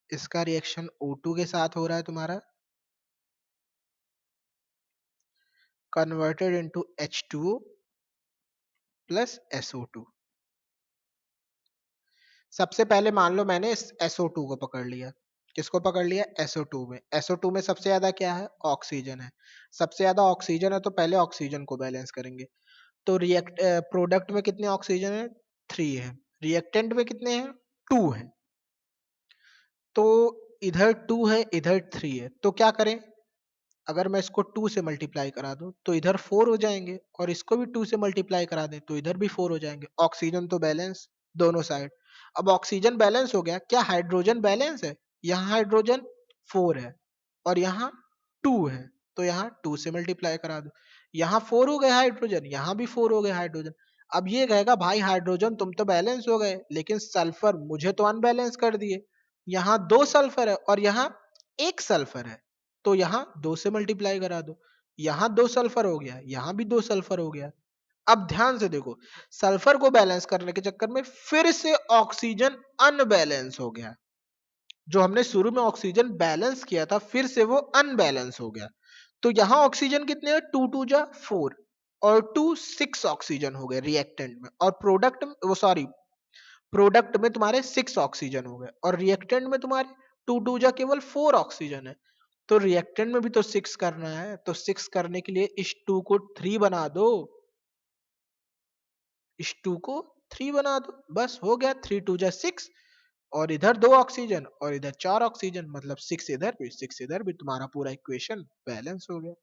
इसका रिएक्शन O2 के साथ हो रहा है तुम्हारा, converted into H2O plus SO2। सबसे पहले मान लो मैंने इस SO2 को पकड़ लिया। किसको पकड़ लिया? SO2 में। SO2 में सबसे ज्यादा क्या है? ऑक्सीजन है। सबसे ज्यादा ऑक्सीजन है तो पहले ऑक्सीजन को बैलेंस करेंगे। तो प्रोडक्ट में कितने ऑक्सीजन है? 3 है। रिएक्टेंट में कितने हैं? 2 है। तो इधर 2 है, इधर 3 है, तो क्या करें? अगर मैं इसको 2 से मल्टीप्लाई करा दूं तो इधर 4 हो जाएंगे, और इसको भी 2 से मल्टीप्लाई करा दें तो इधर भी 4 हो जाएंगे। ऑक्सीजन तो बैलेंस दोनों साइड। अब ऑक्सीजन बैलेंस हो गया, क्या हाइड्रोजन बैलेंस है? यहाँ हाइड्रोजन 4 है और यहाँ 2 है, तो यहाँ 2 से मल्टीप्लाई करा दो। यहाँ 4 हो गए हाइड्रोजन, यहाँ भी 4 हो गए हाइड्रोजन। अब ये कहेगा भाई हाइड्रोजन तुम तो बैलेंस हो गए, लेकिन सल्फर मुझे तो अनबैलेंस कर दिए। यहाँ 2 सल्फर है और यहाँ 1 सल्फर है, तो यहाँ 2 से मल्टीप्लाई करा दो। यहाँ 2 सल्फर हो गया, यहाँ भी 2 सल्फर हो गया। अब ध्यान से देखो, सल्फर को बैलेंस करने के चक्कर में फिर से ऑक्सीजन अनबैलेंस हो गया। जो हमने शुरू में ऑक्सीजन बैलेंस किया था फिर से वो अनबैलेंस हो गया। तो यहाँ ऑक्सीजन कितने हैं? 2 2 जा 4 और 2 6 ऑक्सीजन हो गए रिएक्टेंट में, और प्रोडक्ट वो सॉरी प्रोडक्ट में तुम्हारे 6 ऑक्सीजन हो गए, और रिएक्टेंट में तुम्हारे 2 2 जा केवल 4 ऑक्सीजन है। तो रिएक्टेंट में भी तो 6 करना है, तो 6 करने के लिए इस 2 को 3 बना दो, इस 2 को 3 बना दो, बस हो गया। 3 2 जा 6, और इधर 2 ऑक्सीजन और इधर 4 ऑक्सीजन, मतलब 6 इधर भी 6 इधर भी, तुम्हारा पूरा इक्वेशन बैलेंस हो गया।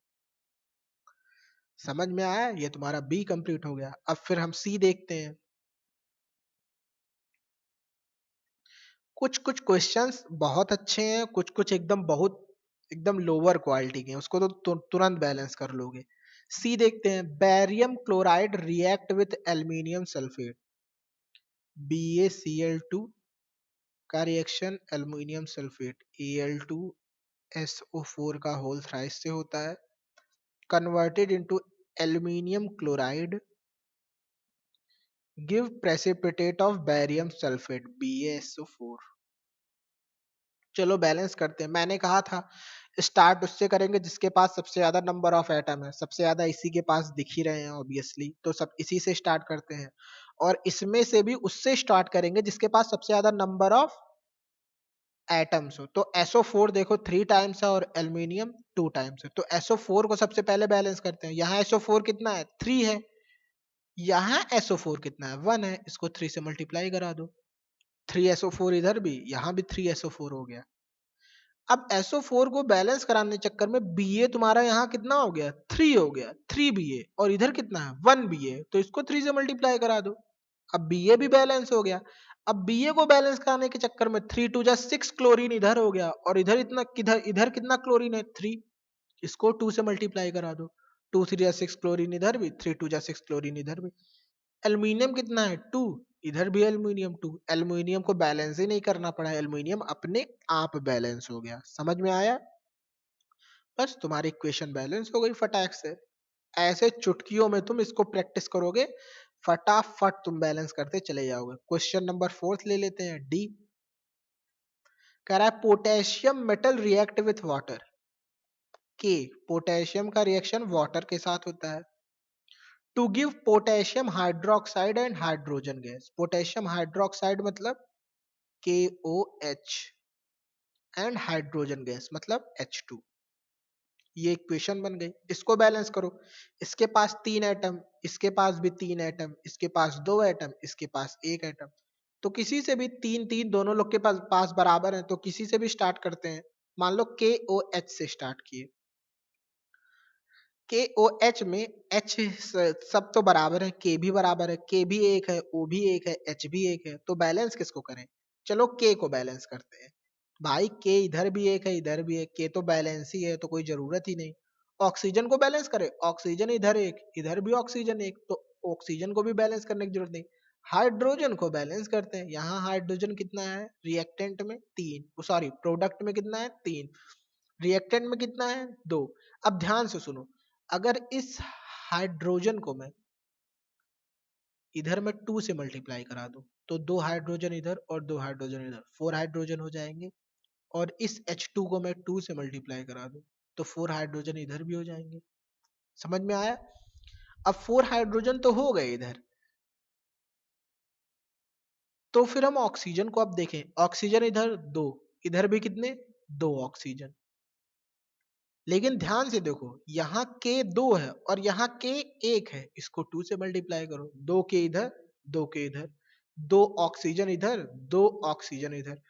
समझ में आया? ये तुम्हारा बी कंप्लीट हो गया। अब फिर हम सी देखते हैं। कुछ कुछ क्वेश्चंस बहुत अच्छे हैं, कुछ कुछ एकदम बहुत एकदम लोअर क्वालिटी के हैं, उसको तो तुरंत बैलेंस कर लोगे। सी देखते हैं। Barium chloride react with aluminium sulphate, BaCl2 का रिएक्शन एल्यूमिनियम सल्फेट Al2SO4 का होल थ्राइस से होता है, converted into aluminium chloride, give precipitate of barium sulphate BaSO4। चलो बैलेंस करते हैं। मैंने कहा था स्टार्ट उससे करेंगे जिसके पास सबसे ज्यादा नंबर ऑफ एटम है, सबसे ज्यादा इसी के पास दिख ही रहे हैं ऑब्वियसली, तो सब इसी से स्टार्ट करते हैं। और इसमें से भी उससे स्टार्ट करेंगे जिसके पास सबसे ज्यादा नंबर ऑफ एटम्स हो। तो SO4 देखो 3 टाइम्स है और एल्यूमिनियम 2 टाइम्स है, तो SO4 को सबसे पहले बैलेंस करते हैं। यहाँ SO4 कितना है? 3 है। यहाँ SO4 कितना है? 1 है। इसको 3 से मल्टीप्लाई करा दो। 3SO4 इधर भी, यहाँ भी 3SO4 हो गया। अब SO4 को बैलेंस कराने के चक्कर में Ba तुम्हारा यहाँ कितना हो गया? 3 हो गया, 3Ba, और इधर कितना है? 1Ba, तो इसको 3 से मल्टीप्लाई करा दो। अब Ba भी बैलेंस हो गया। अब Ba को बैलेंस कराने के चक्कर में 3 2 जा 6 क्लोरीन इधर हो गया, और इधर इतना किधर इधर कितना क्लोरीन है? 3, इसको 2 से मल्टीप्लाई करा दो। 2 3 जा 6 क्लोरीन इधर भी, 3 2 जा 6 क्लोरीन इधर भी। एल्यूमिनियम कितना है? 2, इधर भी एल्यूमिनियम 2। एल्यूमिनियम को बैलेंस ही नहीं करना पड़ा, एल्यूमिनियम अपने आप बैलेंस हो गया। समझ में आया? बस तुम्हारी इक्वेशन बैलेंस हो गई फटाक से। ऐसे चुटकियों में तुम इसको प्रैक्टिस करोगे, फटाफट तुम बैलेंस करते चले जाओगे। क्वेश्चन नंबर 4 ले लेते हैं, डी। कह रहा है potassium metal react with water. के, पोटेशियम का रिएक्शन वाटर के साथ होता है to give potassium hydroxide and hydrogen gas. Potassium hydroxide मतलब KOH, एंड हाइड्रोजन गैस मतलब H2। ये इक्वेशन बन गई। इसको बैलेंस करो। इसके पास 3 एटम, इसके पास भी 3 एटम, इसके पास 2 एटम, इसके पास 1 एटम, तो किसी से भी 3 3 दोनों लोग के पास पास बराबर है, तो किसी से भी स्टार्ट करते हैं। मान लो KOH से स्टार्ट किए। KOH में H सब तो बराबर है, K भी बराबर है, K भी एक है, O भी एक है, H भी एक है, तो बैलेंस किसको करें? चलो के को बैलेंस करते हैं। भाई के इधर भी एक है, इधर भी एक, के तो बैलेंस ही है, तो कोई जरूरत ही नहीं। ऑक्सीजन को बैलेंस करें, ऑक्सीजन इधर एक, इधर भी ऑक्सीजन एक, तो ऑक्सीजन को भी बैलेंस करने की जरूरत नहीं। हाइड्रोजन को बैलेंस करते हैं। यहाँ हाइड्रोजन कितना है रिएक्टेंट में? 3, सॉरी प्रोडक्ट में कितना है? 3, रिएक्टेंट में कितना है? 2। अब ध्यान से सुनो, अगर इस हाइड्रोजन को मैं इधर में 2 से मल्टीप्लाई करा दूं तो 2 हाइड्रोजन इधर और 2 हाइड्रोजन इधर, 4 हाइड्रोजन हो जाएंगे। और इस H2 को मैं 2 से मल्टीप्लाई करा दूं तो 4 हाइड्रोजन इधर भी हो जाएंगे। समझ में आया? अब 4 हाइड्रोजन तो हो गए इधर, तो फिर हम ऑक्सीजन को अब देखें। ऑक्सीजन इधर 2, इधर भी कितने? 2 ऑक्सीजन। लेकिन ध्यान से देखो, यहाँ के 2 है और यहाँ के 1 है, इसको 2 से मल्टीप्लाई करो। 2 के इधर, 2 के इधर, 2 ऑक्सीजन इधर, 2 ऑक्सीजन इधर,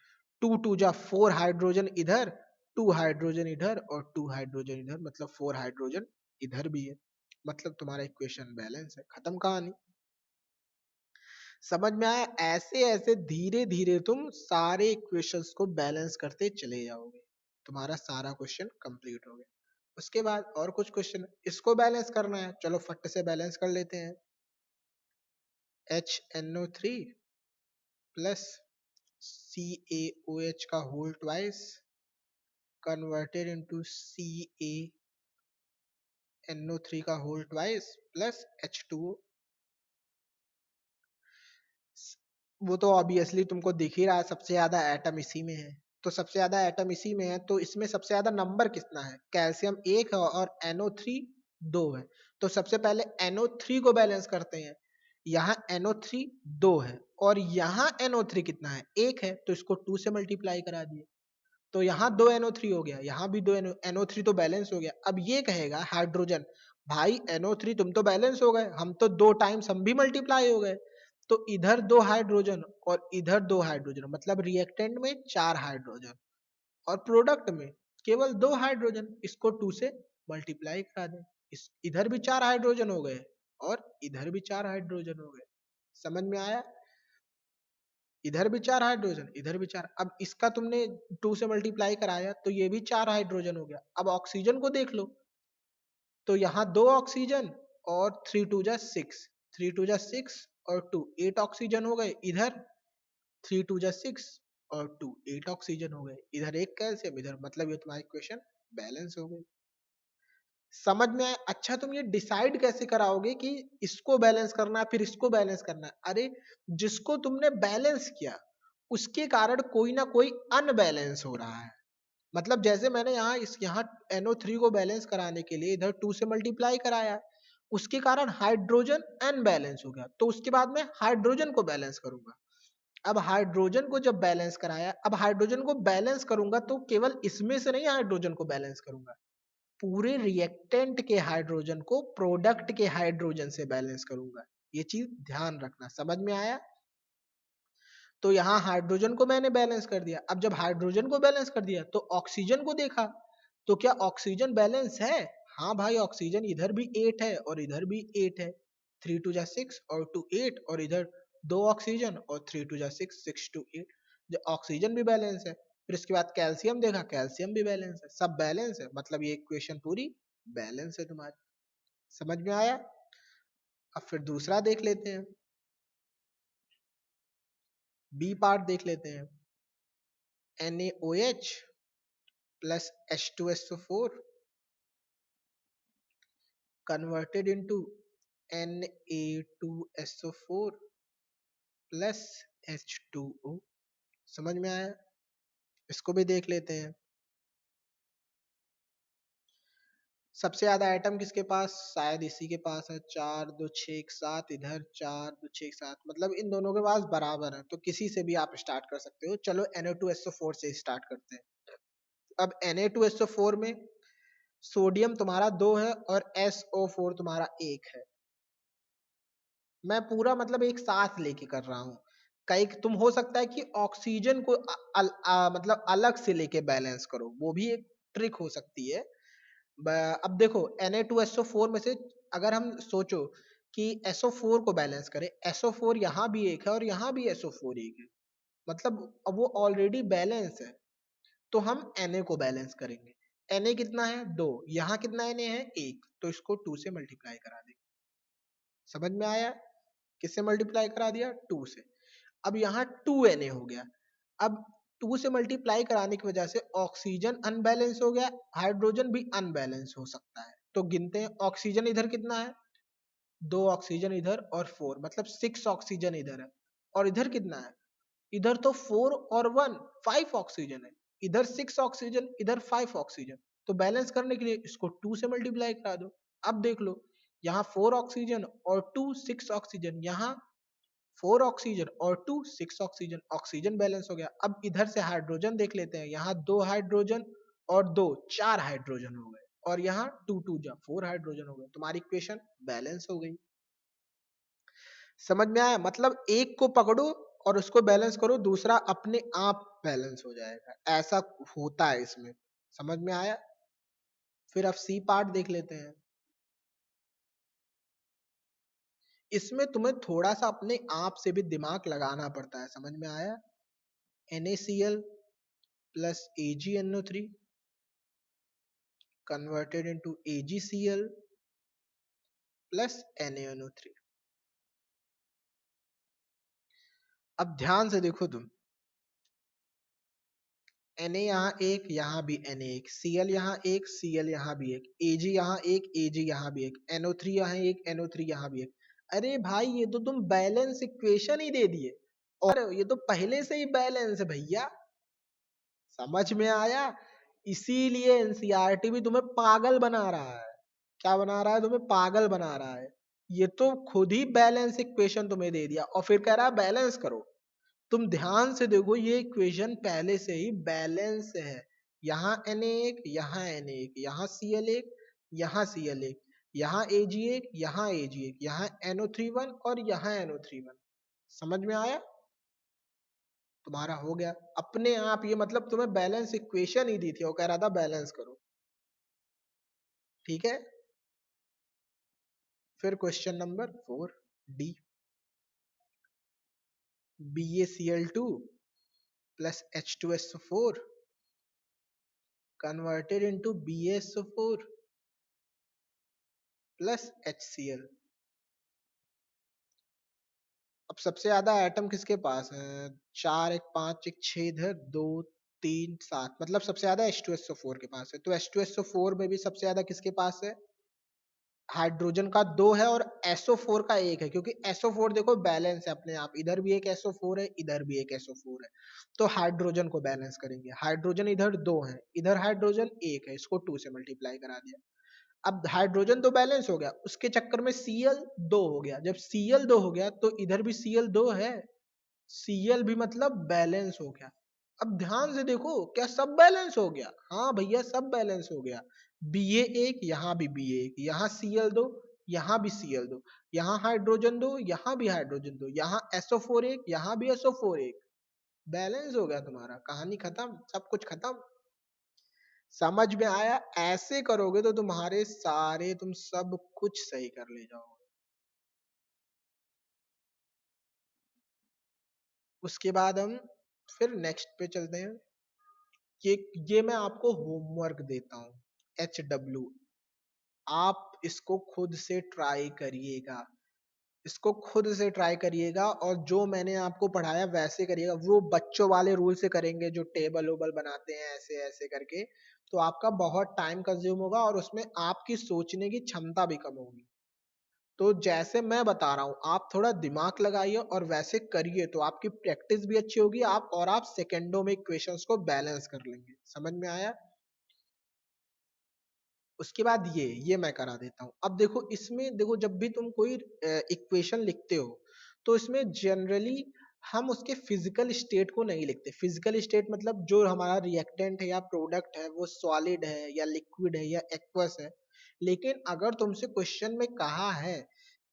2 2 जा 4 हाइड्रोजन इधर, 2 हाइड्रोजन इधर और 2 हाइड्रोजन इधर, मतलब 4 हाइड्रोजन इधर भी है। मतलब तुम्हारा इक्वेशन बैलेंस है, खत्म कहानी। समझ में आया? ऐसे ऐसे धीरे धीरे तुम सारे इक्वेशंस को बैलेंस करते चले जाओगे, तुम्हारा सारा क्वेश्चन कंप्लीट हो गया। उसके बाद और कुछ क्वेश्चन, इसको बैलेंस करना है, चलो फट से बैलेंस कर लेते हैं। HNO3 प्लस CaOH का whole twice converted into CaNO3 का होल ट्वाइस प्लस H2O। वो तो ऑब्वियसली तुमको दिख ही रहा है, सबसे ज्यादा एटम इसी में है। तो सबसे ज्यादा एटम इसी में है, तो इसमें सबसे ज्यादा नंबर कितना है? कैल्शियम 1 है और NO3 2 है। तो सबसे पहले NO3 को बैलेंस करते हैं। यहाँ NO3 2 है और यहाँ NO3 कितना है? 1 है, तो इसको 2 से मल्टीप्लाई करा दिए, तो यहाँ 2 NO3 हो गया, यहाँ भी 2 NO3 तो बैलेंस हो गया। अब ये कहेगा हाइड्रोजन, भाई NO3 तुम तो बैलेंस हो गए, हम तो 2 टाइम्स हम भी मल्टीप्लाई हो गए। तो इधर 2 हाइड्रोजन और इधर 2 हाइड्रोजन, मतलब रिएक्टेंट में 4 हाइड्रोजन और प्रोडक्ट में केवल 2 हाइड्रोजन, इसको 2 से मल्टीप्लाई करा दें। इस इधर भी 4 हाइड्रोजन हो गए और इधर भी 4 हाइड्रोजन हो गए। समझ में आया? इधर भी 4 हाइड्रोजन, इधर भी 4। अब इसका तुमने 2 से मल्टीप्लाई कराया तो ये भी 4 हाइड्रोजन हो गया। अब ऑक्सीजन को देख लो, तो यहाँ 2 ऑक्सीजन और 3 2 जा 6, 3 2 जा 6 और 2 8 ऑक्सीजन हो गए। इधर 3 2 जा 6 और 2 8 ऑक्सीजन हो गए। इधर एक कैल्शियम इधर, मतलब ये तुम्हारी इक्वेशन बैलेंस हो गई। समझ में आया? अच्छा तुम ये डिसाइड कैसे कराओगे कि इसको बैलेंस करना है फिर इसको बैलेंस करना है? अरे जिसको तुमने बैलेंस किया उसके कारण कोई ना कोई अनबैलेंस हो रहा है। मतलब जैसे मैंने यहाँ NO3 को बैलेंस कराने के लिए इधर 2 से मल्टीप्लाई कराया, उसके कारण हाइड्रोजन अनबैलेंस हो गया, तो उसके बाद मैं हाइड्रोजन को बैलेंस करूंगा। अब हाइड्रोजन को जब बैलेंस कराया, अब हाइड्रोजन को बैलेंस करूंगा तो केवल इसमें से नहीं हाइड्रोजन को बैलेंस करूंगा, पूरे रिएक्टेंट के हाइड्रोजन को प्रोडक्ट के हाइड्रोजन से बैलेंस करूंगा। ये चीज ध्यान रखना। समझ में आया? तो यहाँ हाइड्रोजन को मैंने बैलेंस कर दिया। अब जब हाइड्रोजन को बैलेंस कर दिया तो ऑक्सीजन को देखा, तो क्या ऑक्सीजन बैलेंस है? हाँ भाई, ऑक्सीजन इधर भी 8 है और इधर भी 8 है। 3 2 जा 6 और 2 8 और इधर 2 ऑक्सीजन और 3 2 जा 6 6 2 8, जो ऑक्सीजन भी बैलेंस है। फिर इसके बाद कैल्शियम देखा, कैल्शियम भी बैलेंस है, सब बैलेंस है, मतलब ये इक्वेशन पूरी बैलेंस है तुम्हारी। समझ में आया? अब फिर दूसरा देख लेते हैं, बी पार्ट देख लेते हैं। NaOH plus H2SO4 converted into Na2SO4 plus H2O। समझ में आया? इसको भी देख लेते हैं। सबसे ज्यादा एटम किसके पास? शायद इसी के पास है, 4 2 6 1 7, इधर 4 2 6 1 7, मतलब इन दोनों के पास बराबर है, तो किसी से भी आप स्टार्ट कर सकते हो। चलो Na2SO4 से स्टार्ट करते हैं। अब Na2SO4 में सोडियम तुम्हारा 2 है और SO4 तुम्हारा 1 है। मैं पूरा मतलब एक साथ लेके कर रहा हूँ। कई तुम हो सकता है कि ऑक्सीजन को मतलब अलग से लेके बैलेंस करो, वो भी एक ट्रिक हो सकती है। अब देखो Na2SO4 में से अगर हम सोचो कि SO4 को बैलेंस करें, SO4 यहाँ भी एक है और यहाँ भी SO4 एक है, मतलब अब वो ऑलरेडी बैलेंस है, तो हम Na को बैलेंस करेंगे। Na कितना है 2, यहाँ कितना Na है 1, तो इसको 2 से मल्टीप्लाई करा देंगे। समझ में आया? किससे मल्टीप्लाई करा दिया? 2 से। अब यहाँ 2Na हो गया। अब 2 से मल्टीप्लाई कराने की वजह से ऑक्सीजन अनबैलेंस हो गया, हाइड्रोजन भी अनबैलेंस हो सकता है। तो गिनते हैं, ऑक्सीजन इधर कितना है 2 ऑक्सीजन इधर और 4, मतलब 6 ऑक्सीजन इधर है, और इधर कितना है, इधर तो 4 और 1 5 ऑक्सीजन है, इधर 6 ऑक्सीजन इधर 5 ऑक्सीजन। तो बैलेंस करने के लिए इसको 2 से मल्टीप्लाई करा दो। अब देख लो, यहाँ 4 ऑक्सीजन और 2 6 ऑक्सीजन, यहाँ 4 ऑक्सीजन और 2 6 ऑक्सीजन, ऑक्सीजन बैलेंस हो गया। अब इधर से हाइड्रोजन देख लेते हैं, यहाँ 2 हाइड्रोजन और 2 4 हाइड्रोजन हो गए, और यहाँ 2 2 जा 4 हाइड्रोजन हो गए। तुम्हारी इक्वेशन बैलेंस हो गई। समझ में आया? मतलब एक को पकड़ो और उसको बैलेंस करो, दूसरा अपने आप बैलेंस हो जाएगा, ऐसा होता है इसमें। समझ में आया? फिर अब सी पार्ट देख लेते हैं। इसमें तुम्हें थोड़ा सा अपने आप से भी दिमाग लगाना पड़ता है। समझ में आया? NaCl plus AgNO3 converted into AgCl plus NaNO3। अब ध्यान से देखो तुम, Na यहाँ एक, यहाँ भी Na एक, Cl यहाँ एक, Cl यहाँ भी एक, Ag यहाँ एक, Ag यहाँ भी एक, NO3 यहाँ एक, NO3 यहाँ भी एक। अरे भाई ये तो तुम बैलेंस इक्वेशन ही दे दिए, और ये तो पहले से ही बैलेंस है भैया। समझ में आया? इसीलिए एनसीईआरटी भी तुम्हें पागल बना रहा है। क्या बना रहा है? तुम्हें पागल बना रहा है। ये तो खुद ही बैलेंस इक्वेशन तुम्हें दे दिया और फिर कह रहा है बैलेंस करो। तुम ध्यान से देखो, ये इक्वेशन पहले से ही बैलेंस है। यहाँ Na1, यहाँ Na1, यहाँ Cl1, यहाँ Cl1, यहाँ Ag1, यहाँ Ag1, यहाँ NO31 और यहाँ NO31। समझ में आया? तुम्हारा हो गया अपने आप। ये मतलब तुम्हें बैलेंस इक्वेशन ही दी थी और कह रहा था बैलेंस करो। ठीक है, फिर question number 4 D. BaCl2 plus H2SO4 converted into BaSO4 plus HCl। अब सबसे ज्यादा एटम किसके पास है? 4 1 5 1 6 इधर, 2 3 7, मतलब सबसे ज्यादा H2SO4 के पास है। तो H2SO4 में भी सबसे ज्यादा किसके पास है? हाइड्रोजन का 2 है और SO4 का 1 है, क्योंकि SO4 देखो बैलेंस है अपने आप, इधर भी एक SO4 है, इधर भी एक SO4 है। तो हाइड्रोजन को बैलेंस करेंगे, हाइड्रोजन इधर 2 है, इधर हाइड्रोजन 1 है, इसको 2 से मल्टीप्लाई करा दिया। अब हाइड्रोजन तो बैलेंस हो गया, उसके चक्कर में Cl 2 हो गया। जब Cl 2 हो गया तो इधर भी Cl 2 है, Cl भी मतलब बैलेंस हो गया। अब ध्यान से देखो, क्या सब बैलेंस हो गया? हाँ भैया सब बैलेंस हो गया। Ba1, यहाँ भी Ba1, यहाँ Cl2, यहाँ भी Cl2, यहाँ हाइड्रोजन 2, यहाँ भी हाइड्रोजन 2, यहाँ SO4 1, यहाँ भी SO4 1। बैलेंस हो गया तुम्हारा, कहानी खत्म, सब कुछ खत्म। समझ में आया? ऐसे करोगे तो तुम्हारे सारे, तुम सब कुछ सही कर ले जाओगे। उसके बाद हम फिर नेक्स्ट पे चलते हैं। ये मैं आपको होमवर्क देता हूँ, HW, आप इसको खुद से ट्राई करिएगा, इसको खुद से ट्राई करिएगा, और जो मैंने आपको पढ़ाया वैसे करिएगा। वो बच्चों वाले रूल से करेंगे जो टेबल ओबल बनाते हैं ऐसे ऐसे करके, तो आपका बहुत टाइम कंज्यूम होगा और उसमें आपकी सोचने की क्षमता भी कम होगी। तो जैसे मैं बता रहा हूँ आप थोड़ा दिमाग लगाइए और वैसे करिए, तो आपकी प्रैक्टिस भी अच्छी होगी, आप सेकंडों में इक्वेशंस को बैलेंस कर लेंगे। समझ में आया? उसके बाद ये मैं करा देता हूँ। अब देखो इसमें, देखो जब भी तुम कोई इक्वेशन लिखते हो तो इसमें जनरली हम उसके फिजिकल स्टेट को नहीं लिखते। फिजिकल स्टेट मतलब जो हमारा रिएक्टेंट है या प्रोडक्ट है वो सॉलिड है या लिक्विड है या एक्वस है। लेकिन अगर तुमसे क्वेश्चन में कहा है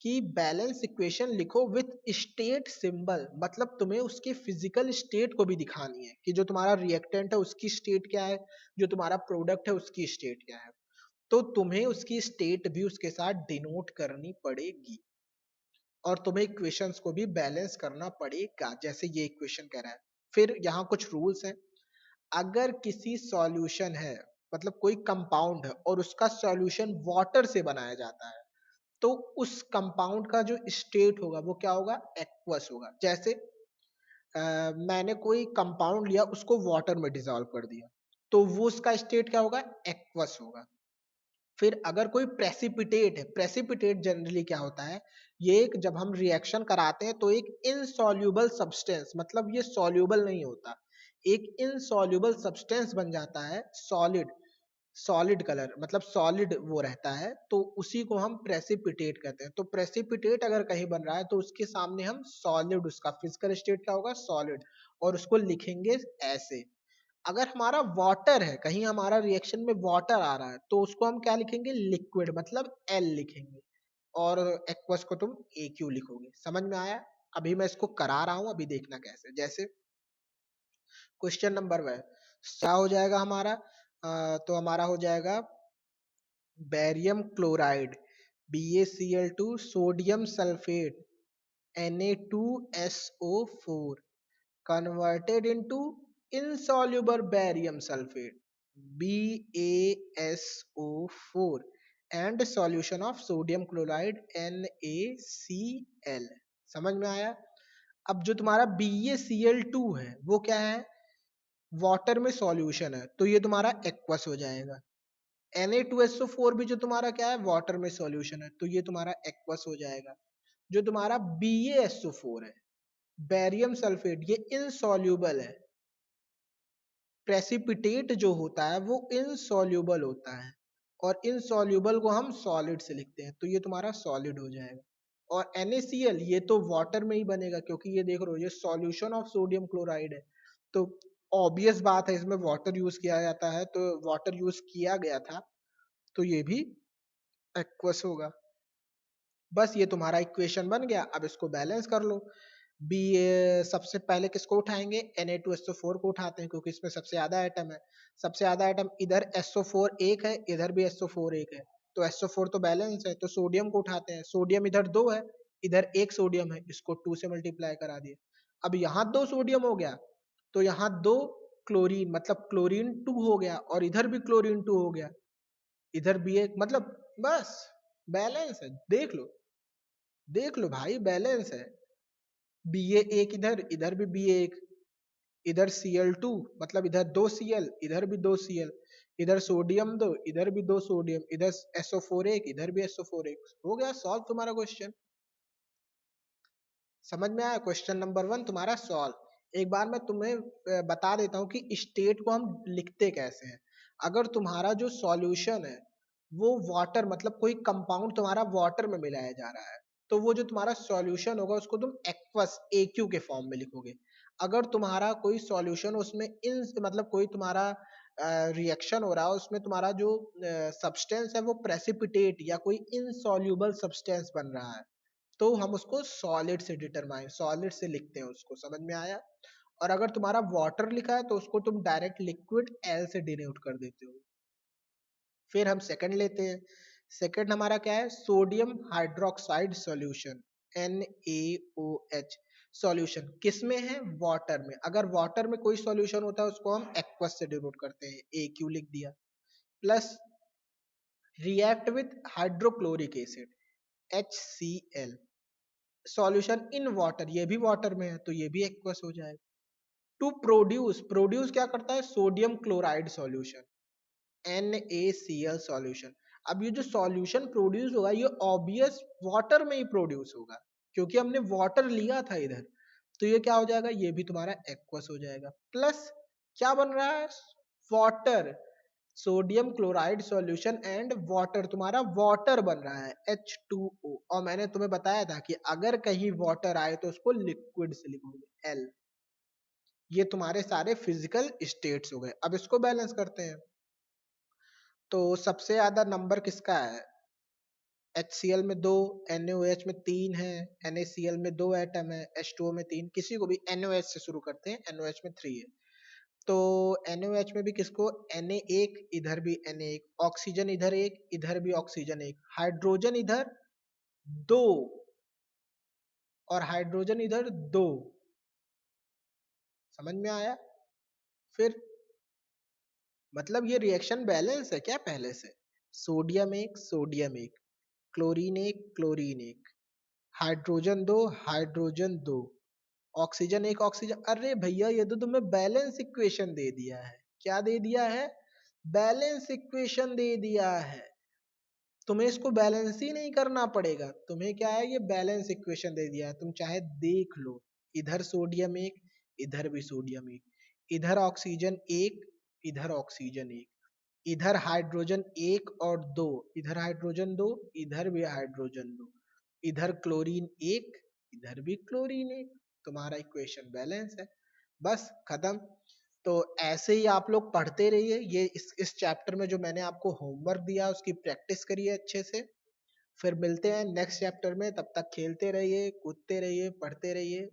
कि बैलेंस इक्वेशन लिखो विथ स्टेट सिंबल, मतलब तुम्हें उसके फिजिकल स्टेट को भी दिखानी है कि जो तुम्हारा रिएक्टेंट है उसकी स्टेट क्या है, जो तुम्हारा प्रोडक्ट है उसकी स्टेट क्या है। तो तुम्हें उसकी स्टेट भी उसके साथ डिनोट करनी पड़ेगी, और तुम्हें इक्वेशंस को भी बैलेंस करना पड़ेगा, जैसे ये इक्वेशन कह रहा है। फिर यहाँ कुछ रूल्स हैं। अगर किसी सॉल्यूशन है, मतलब कोई कंपाउंड है और उसका सॉल्यूशन वाटर से बनाया जाता है, तो उस कंपाउंड का जो स्टेट होगा वो क्या होगा, एक्वस होगा। जैसे मैंने कोई कंपाउंड लिया, उसको वाटर में डिसॉल्व कर दिया, तो वो उसका स्टेट क्या होगा, एक्वस होगा। फिर अगर कोई प्रेसिपिटेट है, प्रेसिपिटेट जनरली क्या होता है, ये एक जब हम रिएक्शन कराते हैं तो एक इनसॉल्यूबल सब्सटेंस, मतलब ये सॉल्यूबल नहीं होता, एक इनसॉल्यूबल सब्सटेंस बन जाता है, सॉलिड, सॉलिड कलर मतलब सॉलिड वो रहता है, तो उसी को हम प्रेसिपिटेट कहते हैं। तो प्रेसिपिटेट अगर कहीं बन रहा है तो उसके सामने हम सॉलिड, उसका फिजिकल स्टेट क्या होगा, सॉलिड, और उसको लिखेंगे ऐसे। अगर हमारा वाटर है, कहीं हमारा रिएक्शन में वाटर आ रहा है, तो उसको हम क्या लिखेंगे, लिक्विड, मतलब एल लिखेंगे, और एक्वस को तुम ए क्यू लिखोगे। समझ में आया? अभी मैं इसको करा रहा हूं, अभी देखना कैसे। जैसे क्वेश्चन नंबर 1 क्या हो जाएगा हमारा, तो हमारा हो जाएगा barium chloride BaCl2, sodium sulphate Na2SO4 converted into insoluble barium sulfate BaSO4 and solution of sodium chloride NaCl। समझ में आया? अब जो तुम्हारा BaCl2 है वो क्या है, वाटर में सॉल्यूशन है, तो ये तुम्हारा एक्वस हो जाएगा। Na2SO4 भी जो तुम्हारा क्या है, वाटर में सॉल्यूशन है, तो ये तुम्हारा एक्वस हो जाएगा। जो तुम्हारा BaSO4 है, बेरियम सल्फेट, ये इनसॉल्यूबल है। प्रेसिपिटेट जो होता है वो इनसॉल्यूबल होता है, और इनसॉल्यूबल को हम सॉलिड से लिखते हैं, तो ये तुम्हारा सॉलिड हो जाएगा। और NaCl ये तो वाटर में ही बनेगा, क्योंकि ये देख रहे हो ये सॉल्यूशन ऑफ सोडियम क्लोराइड है, तो ऑब्वियस बात है इसमें वाटर यूज किया जाता है, तो वाटर यूज किया गया था, तो ये भी एक्वस होगा। बस ये तुम्हारा इक्वेशन बन गया। अब इसको बैलेंस कर लो। बी सबसे पहले किसको उठाएंगे, Na2SO4 को उठाते हैं, क्योंकि इसमें सबसे ज्यादा आइटम है। सबसे ज्यादा आइटम इधर SO4 एक है, इधर भी SO4 एक है, तो SO4 तो बैलेंस है, तो सोडियम को उठाते हैं। सोडियम इधर 2 है, इधर एक सोडियम है, इसको 2 से मल्टीप्लाई करा दिए। अब यहाँ 2 सोडियम हो गया, तो यहाँ 2 क्लोरीन, मतलब क्लोरीन 2 हो गया, और इधर भी क्लोरीन 2 हो गया, इधर भी एक, मतलब बस बैलेंस है। देख लो, देख लो भाई, बैलेंस है। Ba एक इधर, इधर भी Ba1, इधर Cl2, मतलब इधर 2 Cl, इधर भी 2 Cl, इधर सोडियम 2, इधर भी 2 सोडियम, इधर SO4 एक, इधर भी SO4 एक। हो गया सॉल्व तुम्हारा क्वेश्चन। समझ में आया? क्वेश्चन नंबर 1 तुम्हारा सॉल्व। एक बार मैं तुम्हें बता देता हूँ कि स्टेट को हम लिखते कैसे हैं। अगर तुम्हारा जो सॉल्यूशन है वो वाटर, मतलब कोई कंपाउंड तुम्हारा वाटर में मिलाया जा रहा है, तो वो जो तुम्हारा सॉल्यूशन होगा उसको तुम एक्वस AQ के फॉर्म में लिखोगे। अगर तुम्हारा कोई सॉल्यूशन उसमें इन, मतलब कोई तुम्हारा रिएक्शन हो रहा है, उसमें तुम्हारा जो सब्सटेंस है वो प्रेसिपिटेट या कोई इनसॉल्यूबल सब्सटेंस बन रहा है, तो हम उसको सॉलिड से डिटरमाइन, सॉलिड से लिखते हैं उसको। समझ में आया? और अगर तुम्हारा वाटर लिखा है तो उसको तुम डायरेक्ट लिक्विड L से डिनोट कर देते हो। फिर हम सेकंड लेते हैं। सेकंड हमारा क्या है, sodium hydroxide solution NaOH solution किस में है, वाटर में। अगर वाटर में कोई सॉल्यूशन होता है उसको हम एक्वस से डिनोट करते हैं, AQ लिख दिया। Plus react with hydrochloric acid HCl solution in water, ये भी वाटर में है, तो ये भी एक्वस हो जाएगा। टू प्रोड्यूस, प्रोड्यूस क्या करता है, sodium chloride solution NaCl solution. अब ये जो सॉल्यूशन प्रोड्यूस होगा ये ऑब्वियस वाटर में ही प्रोड्यूस होगा, क्योंकि हमने वाटर लिया था इधर, तो ये क्या हो जाएगा, ये भी तुम्हारा एक्वस हो जाएगा। प्लस क्या बन रहा है, water, sodium chloride solution and water, तुम्हारा वाटर बन रहा है H2O। और मैंने तुम्हें बताया था कि अगर कहीं वाटर आए तो उसको लिक्विड से लिखोगे L। ये तुम्हारे सारे फिजिकल स्टेट्स हो गए। अब इसको बैलेंस करते हैं। तो सबसे ज्यादा नंबर किसका है, HCl में 2, NaOH में 3 है, NaCl में 2 एटम है, H2O में 3, किसी को भी NaOH से शुरू करते हैं, NaOH में 3 है। तो NaOH में भी किसको, Na1, इधर भी Na1, ऑक्सीजन इधर एक, इधर भी ऑक्सीजन एक, हाइड्रोजन इधर 2 और हाइड्रोजन इधर 2। समझ में आया? फिर मतलब ये रिएक्शन बैलेंस है क्या पहले से? सोडियम एक, सोडियम एक, क्लोरीन एक, क्लोरीन एक, हाइड्रोजन दो, हाइड्रोजन दो, ऑक्सीजन एक, ऑक्सीजन। अरे भैया ये तो तुम्हें बैलेंस इक्वेशन दे दिया है। क्या दे दिया है? बैलेंस इक्वेशन दे दिया है। तुम्हें इसको बैलेंस ही नहीं करना पड़ेगा, तुम्हें क्या है, ये बैलेंस इक्वेशन दे दिया है। तुम चाहे देख लो, इधर सोडियम एक, इधर भी सोडियम एक, इधर ऑक्सीजन एक, इधर ऑक्सीजन एक, इधर हाइड्रोजन एक और दो, इधर हाइड्रोजन दो, इधर भी हाइड्रोजन दो, इधर क्लोरीन एक, इधर भी क्लोरीन एक। तुम्हारा इक्वेशन बैलेंस है। बस खत्म। तो ऐसे ही आप लोग पढ़ते रहिए। ये इस चैप्टर में जो मैंने आपको होमवर्क दिया उसकी प्रैक्टिस करिए अच्छे से। फिर मिलते हैं नेक्स्ट चैप्टर में, तब तक खेलते रहिए, कूदते रहिए, पढ़ते रहिए।